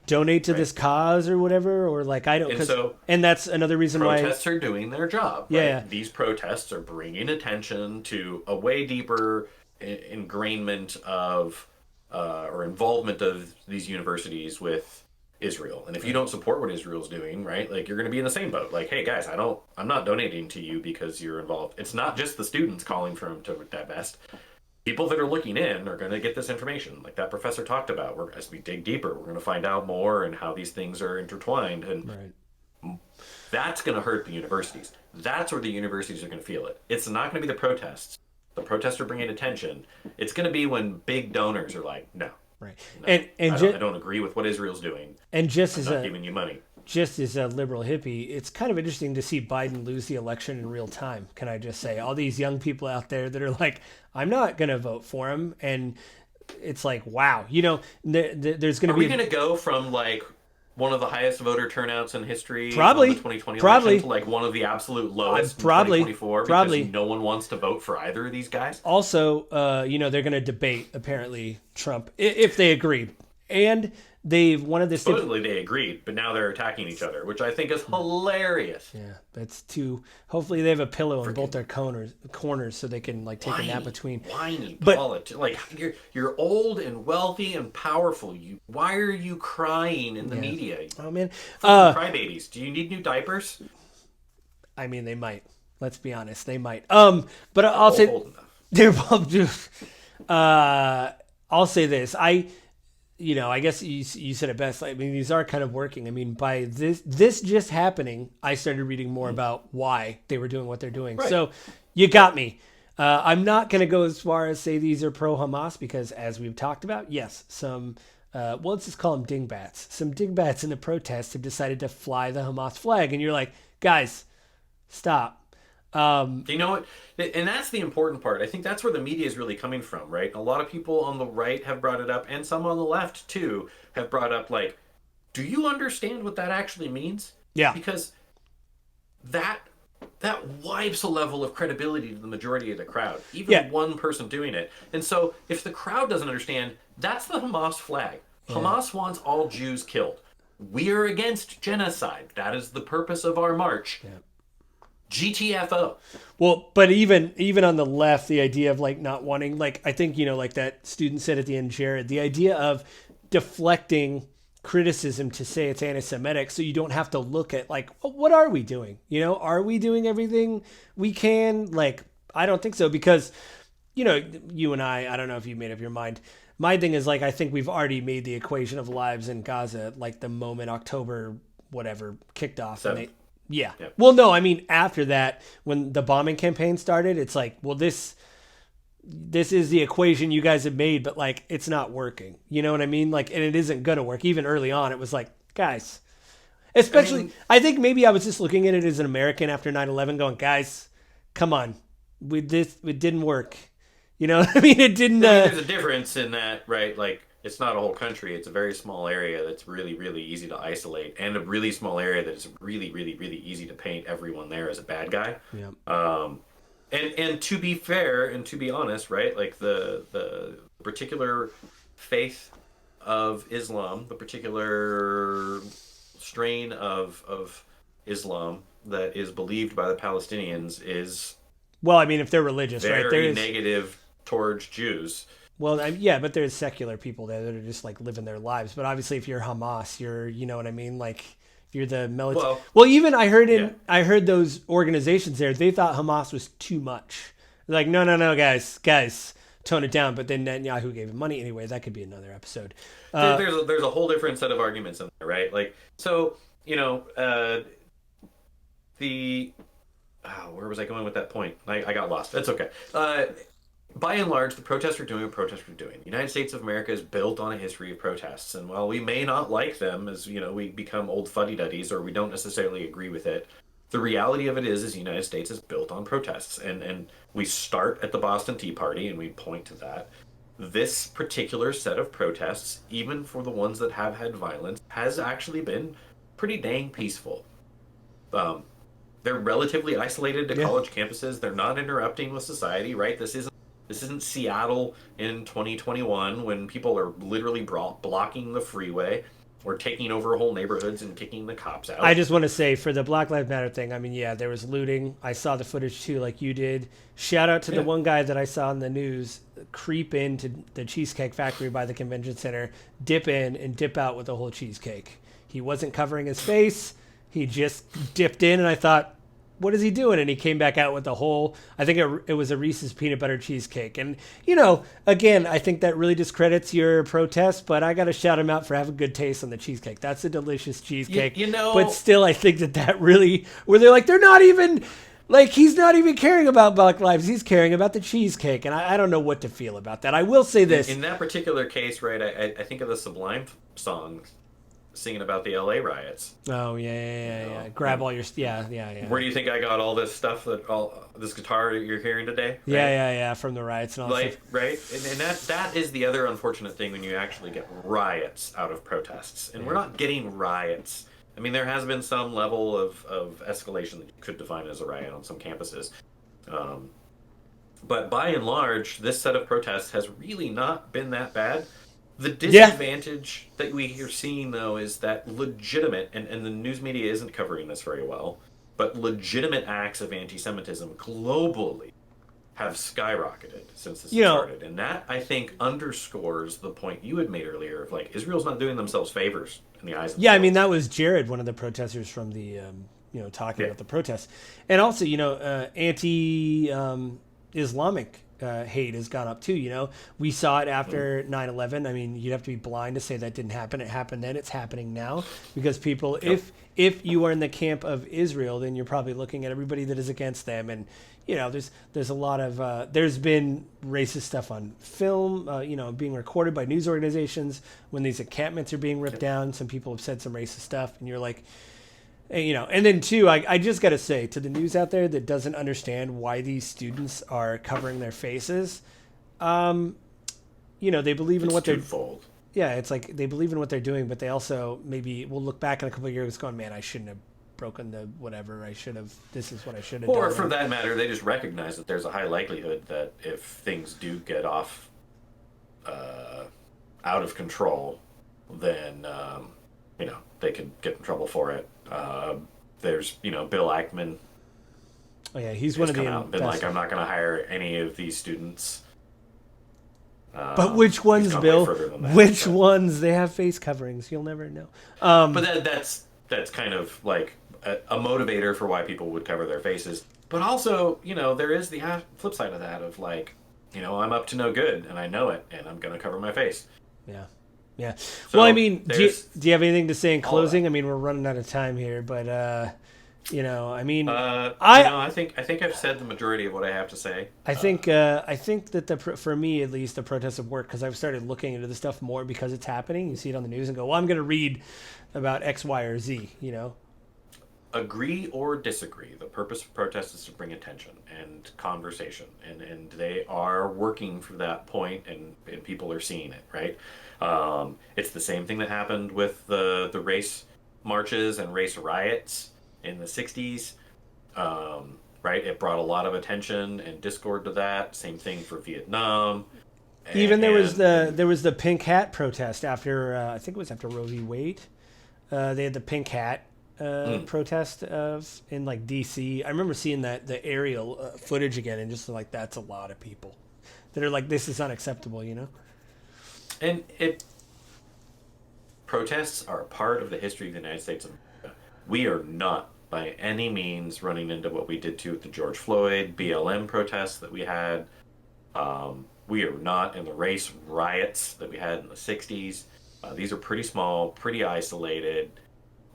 donate to right. this cause or whatever? Or like, I don't, And cause, so and that's another reason why, protests are doing their job, yeah, right? These protests are bringing attention to a way deeper ingrainment of or involvement of these universities with Israel. And if you right. don't support what Israel's doing, right, like you're going to be in the same boat. Like, hey guys, I'm not donating to you because you're involved. It's not just the students calling for them to divest. People that are looking in are going to get this information, like that professor talked about. As we dig deeper, we're going to find out more and how these things are intertwined, and Right. that's going to hurt the universities. That's where the universities are going to feel it. It's not going to be the protests. The protests are bringing attention. It's going to be when big donors are like, no, Right. no, And I don't agree with what Israel's doing. and just I'm as not a, giving you money. just as a liberal hippie, it's kind of interesting to see Biden lose the election in real time. Can I just say, all these young people out there that are like, I'm not going to vote for him. And it's like, wow, there's going to Are we be going to go from like one of the highest voter turnouts in history on the probably, 2020 election probably, to like one of the absolute lowest in probably, 2024 because probably. no one wants to vote for either of these guys? Also, they're going to debate apparently Trump if they agree. And one of the Supposedly they agreed, but now they're attacking each other, which I think is hilarious. yeah, that's too. Hopefully, they have a pillow in both their corners so they can like take a nap between. Whiny But politics. Like you're old and wealthy and powerful. Why are you crying in the media? Oh man, Crybabies. Do you need new diapers? I mean they might. Let's be honest, they might. But I'll say Old enough. they're both. I'll say this. I guess you said it best. I mean, these are kind of working. I mean, by this just happening, I started reading more about why they were doing what they're doing. Right. So you got me. I'm not going to go as far as say these are pro-Hamas because, as we've talked about, yes, some, let's just call them dingbats. Some dingbats in the protests have decided to fly the Hamas flag. And you're like, guys, stop. You know what? And that's the important part. I think that's where the media is really coming from, right? A lot of people on the right have brought it up, and some on the left, too, have brought up, like, do you understand what that actually means? Yeah. Because that wipes a level of credibility to the majority of the crowd, even one person doing it. And so if the crowd doesn't understand, that's the Hamas flag. Yeah. Hamas wants all Jews killed. We are against genocide. That is the purpose of our march. Yeah. GTFO. Well, but even on the left, the idea of like not wanting, like I think like that student said at the end, Jared, the idea of deflecting criticism to say it's anti-Semitic, so you don't have to look at like, well, what are we doing? Are we doing everything we can? Like, I don't think so because, you and I don't know if you made up your mind. My thing is like I think we've already made the equation of lives in Gaza like the moment October whatever kicked off. And yeah. Well, no, I mean, after that, when the bombing campaign started, it's like, well, this is the equation you guys have made, but like, it's not working. You know what I mean? Like, and it isn't going to work. Even early on, it was like, guys, especially, I think maybe I was just looking at it as an American after 9/11 going, guys, come on. It didn't work. You know what I mean? It didn't. There's a difference in that, right? Like, it's not a whole country. It's a very small area that's really, really easy to isolate, and a really small area that's really, really, really easy to paint everyone there as a bad guy. Yeah. And to be fair and to be honest, right? Like the particular faith of Islam, the particular strain of Islam that is believed by the Palestinians is well, I mean, if they're religious, right? Very negative towards Jews. Well, yeah, but there's secular people there that are just like living their lives. But obviously, if you're Hamas, you know what I mean? Like, if you're the military. Well, even I heard those organizations there, they thought Hamas was too much. Like, no, guys, tone it down. But then Netanyahu gave him money anyway. That could be another episode. There's a whole different set of arguments in there, right? Like, so where was I going with that point? I got lost. That's okay. By and large, the protests are doing what protests are doing. The United States of America is built on a history of protests. And while we may not like them as, we become old fuddy-duddies or we don't necessarily agree with it, the reality of it is the United States is built on protests. And we start at the Boston Tea Party and we point to that. This particular set of protests, even for the ones that have had violence, has actually been pretty dang peaceful. they're relatively isolated to Yeah. college campuses. They're not interrupting with society, right? This isn't Seattle in 2021 when people are literally blocking the freeway or taking over whole neighborhoods and kicking the cops out. I just want to say for the Black Lives Matter thing, I mean, yeah, there was looting. I saw the footage too, like you did. Shout out to the Yeah. one guy that I saw in the news creep into the Cheesecake Factory by the convention center, dip in and dip out with the whole cheesecake. He wasn't covering his face. He just dipped in, and I thought, what is he doing? And he came back out with the whole, I think it was a Reese's peanut butter cheesecake. And, again, I think that really discredits your protest, but I got to shout him out for having good taste on the cheesecake. That's a delicious cheesecake. But still, I think that really, where they're like, they're not even, like, he's not even caring about Black lives. He's caring about the cheesecake. And I don't know what to feel about that. I will say this. In that particular case, right, I think of the Sublime song singing about the LA riots. Oh, yeah. Grab all your, yeah. Where do you think I got all this stuff, this guitar that you're hearing today? Right? Yeah, from the riots and all that stuff. Right? And that is the other unfortunate thing when you actually get riots out of protests. And we're not getting riots. I mean, there has been some level of escalation that you could define as a riot on some campuses. But by and large, this set of protests has really not been that bad. The disadvantage that we are seeing, though, is that legitimate, and the news media isn't covering this very well, but legitimate acts of anti-Semitism globally have skyrocketed since this started. And that, I think, underscores the point you had made earlier of, like, Israel's not doing themselves favors in the eyes of the world. I mean, that was Jared, one of the protesters from the, talking about the protests. And also, anti-Islamic hate has gone up too. We saw it after 9/11. I mean, you'd have to be blind to say that didn't happen. It happened then. It's happening now because people, if you are in the camp of Israel, then you're probably looking at everybody that is against them. And there's a lot of there's been racist stuff on film, being recorded by news organizations when these encampments are being ripped down. Some people have said some racist stuff, and you're like. And then too, I just got to say to the news out there that doesn't understand why these students are covering their faces, they believe in what they're. Twofold. Yeah, it's like they believe in what they're doing, but they also maybe will look back in a couple of years going, man, I shouldn't have broken the whatever. I should have. This is what I should have done. Or for that matter, they just recognize that there's a high likelihood that if things do get off out of control, then they could get in trouble for it. There's Bill Ackman. Oh yeah, he's one of the. Been like, I'm not going to hire any of these students. But which ones, Bill? Which ones? They have face coverings. You'll never know. But that's kind of like a motivator for why people would cover their faces. But also, there is the flip side of that of like, I'm up to no good and I know it and I'm going to cover my face. Yeah. Yeah. So well, I mean, do you have anything to say in closing? I mean, we're running out of time here, but I think I've said the majority of what I have to say. I think that for me at least, the protests have worked because I've started looking into this stuff more because it's happening. You see it on the news and go, well, I'm going to read about X, Y, or Z. Agree or disagree, the purpose of protests is to bring attention and conversation, and they are working for that point, and people are seeing it, right? It's the same thing that happened with the race marches and race riots in the 60s, right? It brought a lot of attention and discord to that. Same thing for Vietnam. Even there was the pink hat protest after I think it was after Roe v. Wade. They had the pink hat protest in like DC. I remember seeing the aerial footage again, and just like that's a lot of people that are like, this is unacceptable, And protests are a part of the history of the United States of America. We are not by any means running into what we did to with the George Floyd BLM protests that we had. We are not in the race riots that we had in the 60s. These are pretty small, pretty isolated.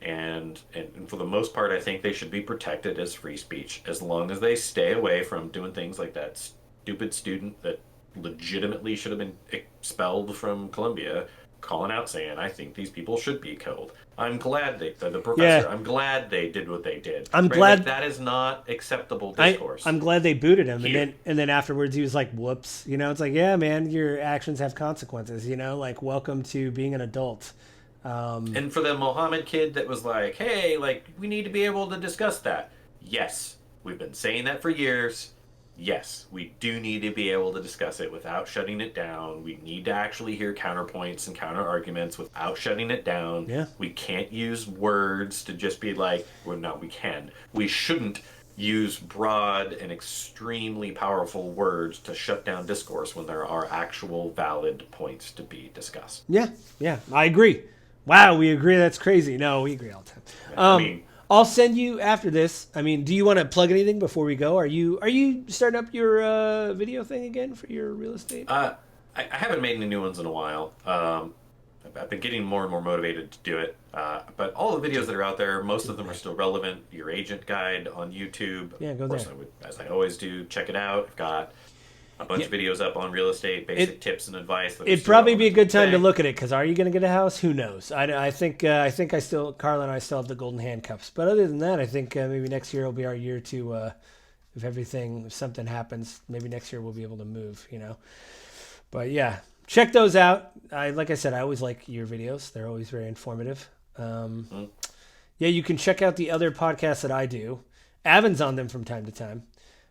And for the most part, I think they should be protected as free speech, as long as they stay away from doing things like that stupid student that legitimately should have been expelled from Columbia, calling out saying, I think these people should be killed. I'm glad the professor, I'm glad they did what they did. I'm glad that is not acceptable discourse. I'm glad they booted him. And then afterwards he was like, whoops. It's like, yeah, man, your actions have consequences, like, welcome to being an adult. And for the Mohammed kid that was like, hey, like, we need to be able to discuss that. Yes, we've been saying that for years. Yes, we do need to be able to discuss it without shutting it down. We need to actually hear counterpoints and counter arguments without shutting it down. Yeah. We can't use words to just be like, well, no, we can. We shouldn't use broad and extremely powerful words to shut down discourse when there are actual valid points to be discussed. Yeah, I agree. Wow, we agree. That's crazy. No, we agree all the time. I mean, I'll send you after this. I mean, do you want to plug anything before we go? Are you starting up your video thing again for your real estate? I haven't made any new ones in a while. I've been getting more and more motivated to do it. But all the videos that are out there, most of them are still relevant. Your agent guide on YouTube. Yeah, go of course, there. I would, as I always do, check it out. I've got a bunch of videos up on real estate, basic tips and advice. It'd probably be a good time to look at it, because are you going to get a house? Who knows? I think I still, Carla and I still have the golden handcuffs. But other than that, I think maybe next year will be our year to, if something happens, maybe next year we'll be able to move, But yeah, check those out. Like I said, I always like your videos. They're always very informative. Yeah, you can check out the other podcasts that I do. Avin's on them from time to time.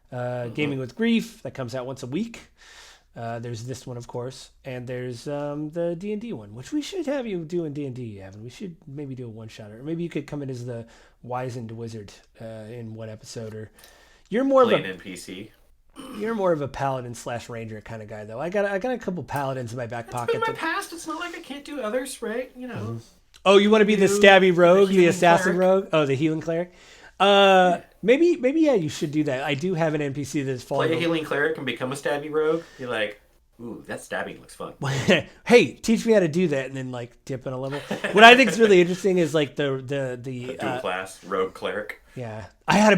Gaming with Grief, that comes out once a week. There's this one, of course, and there's the D&D one, which we should have you doing D&D, Avin. We should maybe do a one-shot, or maybe you could come in as the wizened wizard in one episode. Or you're more Play of an NPC. You're more of a paladin / ranger kind of guy, though. I got a couple paladins in my back pocket. In my past, it's not like I can't do others, right? Oh, you want to be the stabby rogue, the healing assassin cleric? rogue? Oh, the healing cleric. Maybe yeah, you should do that. I do have an NPC that's falling. Play a healing cleric and become a stabby rogue. You're like, ooh, that stabbing looks fun. Hey, teach me how to do that, and then like dip in a level. What I think is really interesting is like the Dual class rogue cleric. Yeah, I had a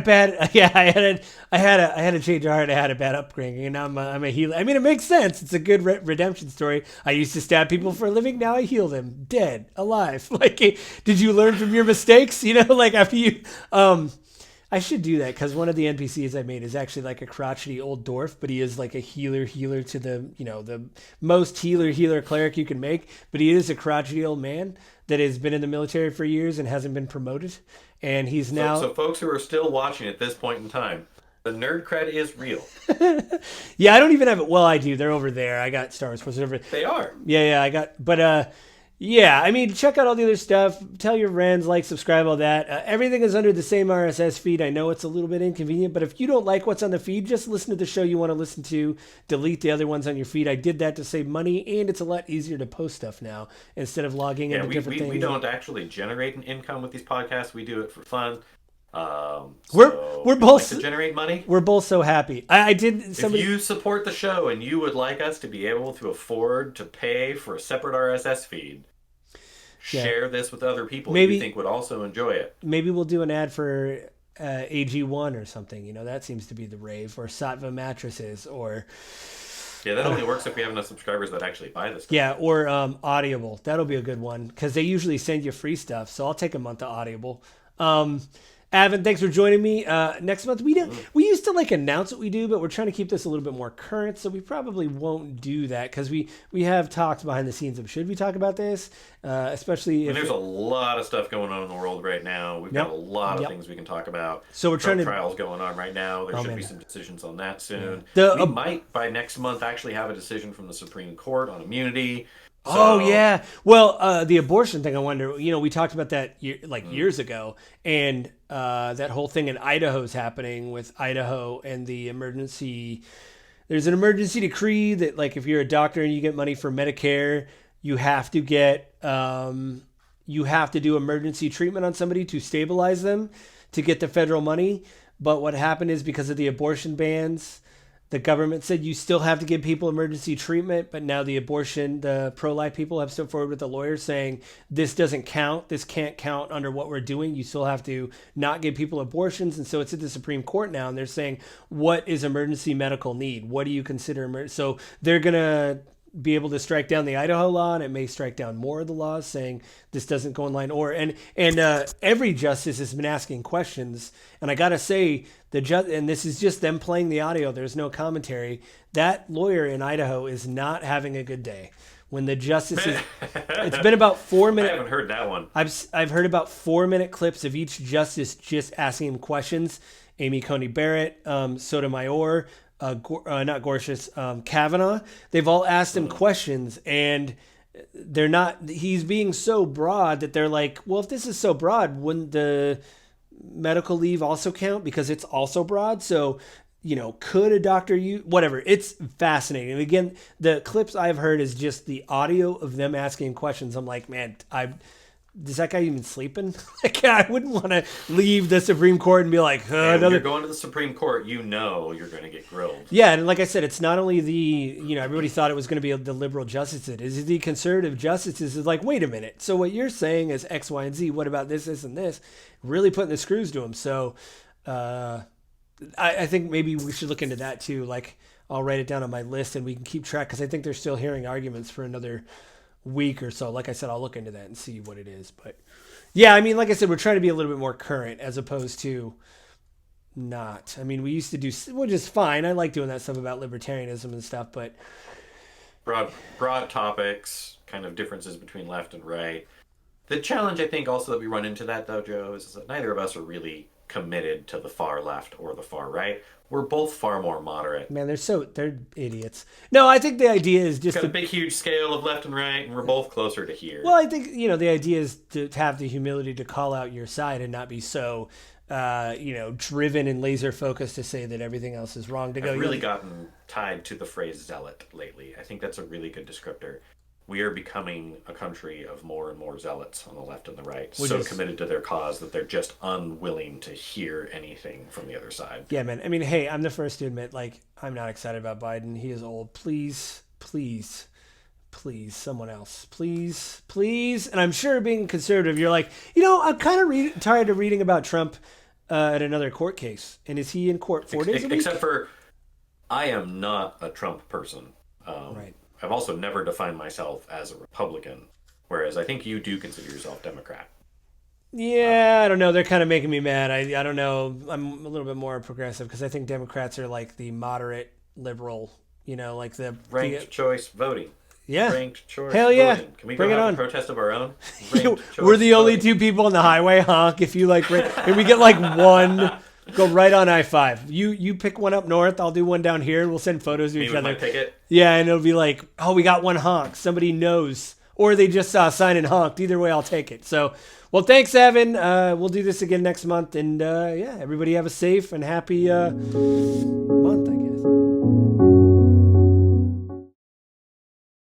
change of heart. I had a bad upbringing, and I'm a healer. I mean, it makes sense. It's a good redemption story. I used to stab people for a living. Now I heal them, dead, alive. Like, did you learn from your mistakes? Like after you, I should do that, because one of the NPCs I made is actually like a crotchety old dwarf, but he is like a healer to the the most healer cleric you can make. But he is a crotchety old man that has been in the military for years and hasn't been promoted, and he's now. So folks who are still watching at this point in time, the nerd cred is real. Yeah, I don't even have it. Well, I do. They're over there. I got Star Wars. Whatever. They are. Yeah, I got. But yeah, I mean, check out all the other stuff. Tell your friends, like, subscribe, all that. Everything is under the same RSS feed. I know it's a little bit inconvenient, but if you don't like what's on the feed, just listen to the show you want to listen to. Delete the other ones on your feed. I did that to save money, and it's a lot easier to post stuff now instead of logging into different things. We don't actually generate an income with these podcasts. We do it for fun. We're both like to generate money. We're both so happy. I did. If you support the show and you would like us to be able to afford to pay for a separate RSS feed, share this with other people maybe you think would also enjoy it. Maybe we'll do an ad for AG1 or something. That seems to be the rave, or Sattva mattresses, or. Yeah, that only works if we have enough subscribers that actually buy this stuff. Yeah, or Audible. That'll be a good one, because they usually send you free stuff. So I'll take a month of Audible. Avin, thanks for joining me. Next month, we used to announce what we do, but we're trying to keep this a little bit more current, so we probably won't do that, because we have talked behind the scenes of should we talk about this, especially if there's a lot of stuff going on in the world right now. We've got a lot of things we can talk about. So we're trying to trials going on right now. There should be some decisions on that soon. Yeah. We might by next month actually have a decision from the Supreme Court on immunity. Oh yeah. Well, the abortion thing, I wonder, we talked about that years ago, and that whole thing in Idaho is happening with Idaho and the emergency. There's an emergency decree that if you're a doctor and you get money for Medicare, you have to do emergency treatment on somebody to stabilize them to get the federal money. But what happened is, because of the abortion bans, the government said you still have to give people emergency treatment, but now the pro-life people have stepped forward with the lawyers saying this doesn't count. This can't count under what we're doing. You still have to not give people abortions. And so it's at the Supreme Court now, and they're saying, what is emergency medical need? What do you consider so they're going to be able to strike down the Idaho law, and it may strike down more of the laws, saying this doesn't go in line. Every justice has been asking questions, and I gotta say, and this is just them playing the audio, there's no commentary. That lawyer in Idaho is not having a good day when the justices. It's been about 4 I minutes. haven't heard that one. I've heard about 4 minute clips of each justice just asking him questions. Amy Coney Barrett, Sotomayor, not Gorsuch, Kavanaugh. They've all asked him questions, and they're not. He's being so broad that they're like, well, if this is so broad, wouldn't the medical leave also count because it's also broad? So, could a doctor use whatever? It's fascinating. And again, the clips I've heard is just the audio of them asking questions. I'm like, man, is that guy even sleeping? Like, I wouldn't want to leave the Supreme Court and be like, When you're going to the Supreme Court, you're going to get grilled. Yeah, and like I said, it's not only everybody thought it was going to be the liberal justices. It is the conservative justices is like, wait a minute. So what you're saying is X, Y, and Z. What about this, and this? Really putting the screws to them. So I think maybe we should look into that too. Like, I'll write it down on my list and we can keep track because I think they're still hearing arguments for another week or so. Like I said, I'll look into that and see what it is. But yeah, I mean, like I said, we're trying to be a little bit more current as opposed to not. I mean, we used to do, which is fine. I like doing that stuff about libertarianism and stuff, but broad topics, kind of differences between left and right. The challenge, I think, also that we run into that, though, Joe, is that neither of us are really committed to the far left or the far right. We're both far more moderate. Man, they're idiots. No, I think the idea is just got a big, huge scale of left and right, and we're both closer to here. Well, I think, the idea is to have the humility to call out your side and not be so, driven and laser focused to say that everything else is wrong. I've really gotten tied to the phrase zealot lately. I think that's a really good descriptor. We are becoming a country of more and more zealots on the left and the right, committed to their cause that they're just unwilling to hear anything from the other side. Yeah, man. I mean, hey, I'm the first to admit, like, I'm not excited about Biden. He is old. Please, someone else. Please. And I'm sure being conservative, you're like, I'm kind of tired of reading about Trump at another court case. And is he in court 4 days a week? Except for, I am not a Trump person. Right. I've also never defined myself as a Republican, whereas I think you do consider yourself Democrat. Yeah, I don't know. They're kind of making me mad. I don't know. I'm a little bit more progressive because I think Democrats are like the moderate liberal, like the ranked choice voting. Yeah. Ranked choice Hell yeah. voting. Can we Bring go it have on. a protest of our own? We're the only two people on the highway, honk. If you and we get like one. Go right on I-5. You pick one up north. I'll do one down here. We'll send photos to each other. Pick it. Yeah, and it'll be like, oh, we got one honk. Somebody knows. Or they just saw a sign and honked. Either way, I'll take it. So, well, thanks, Avin. We'll do this again next month. And, everybody have a safe and happy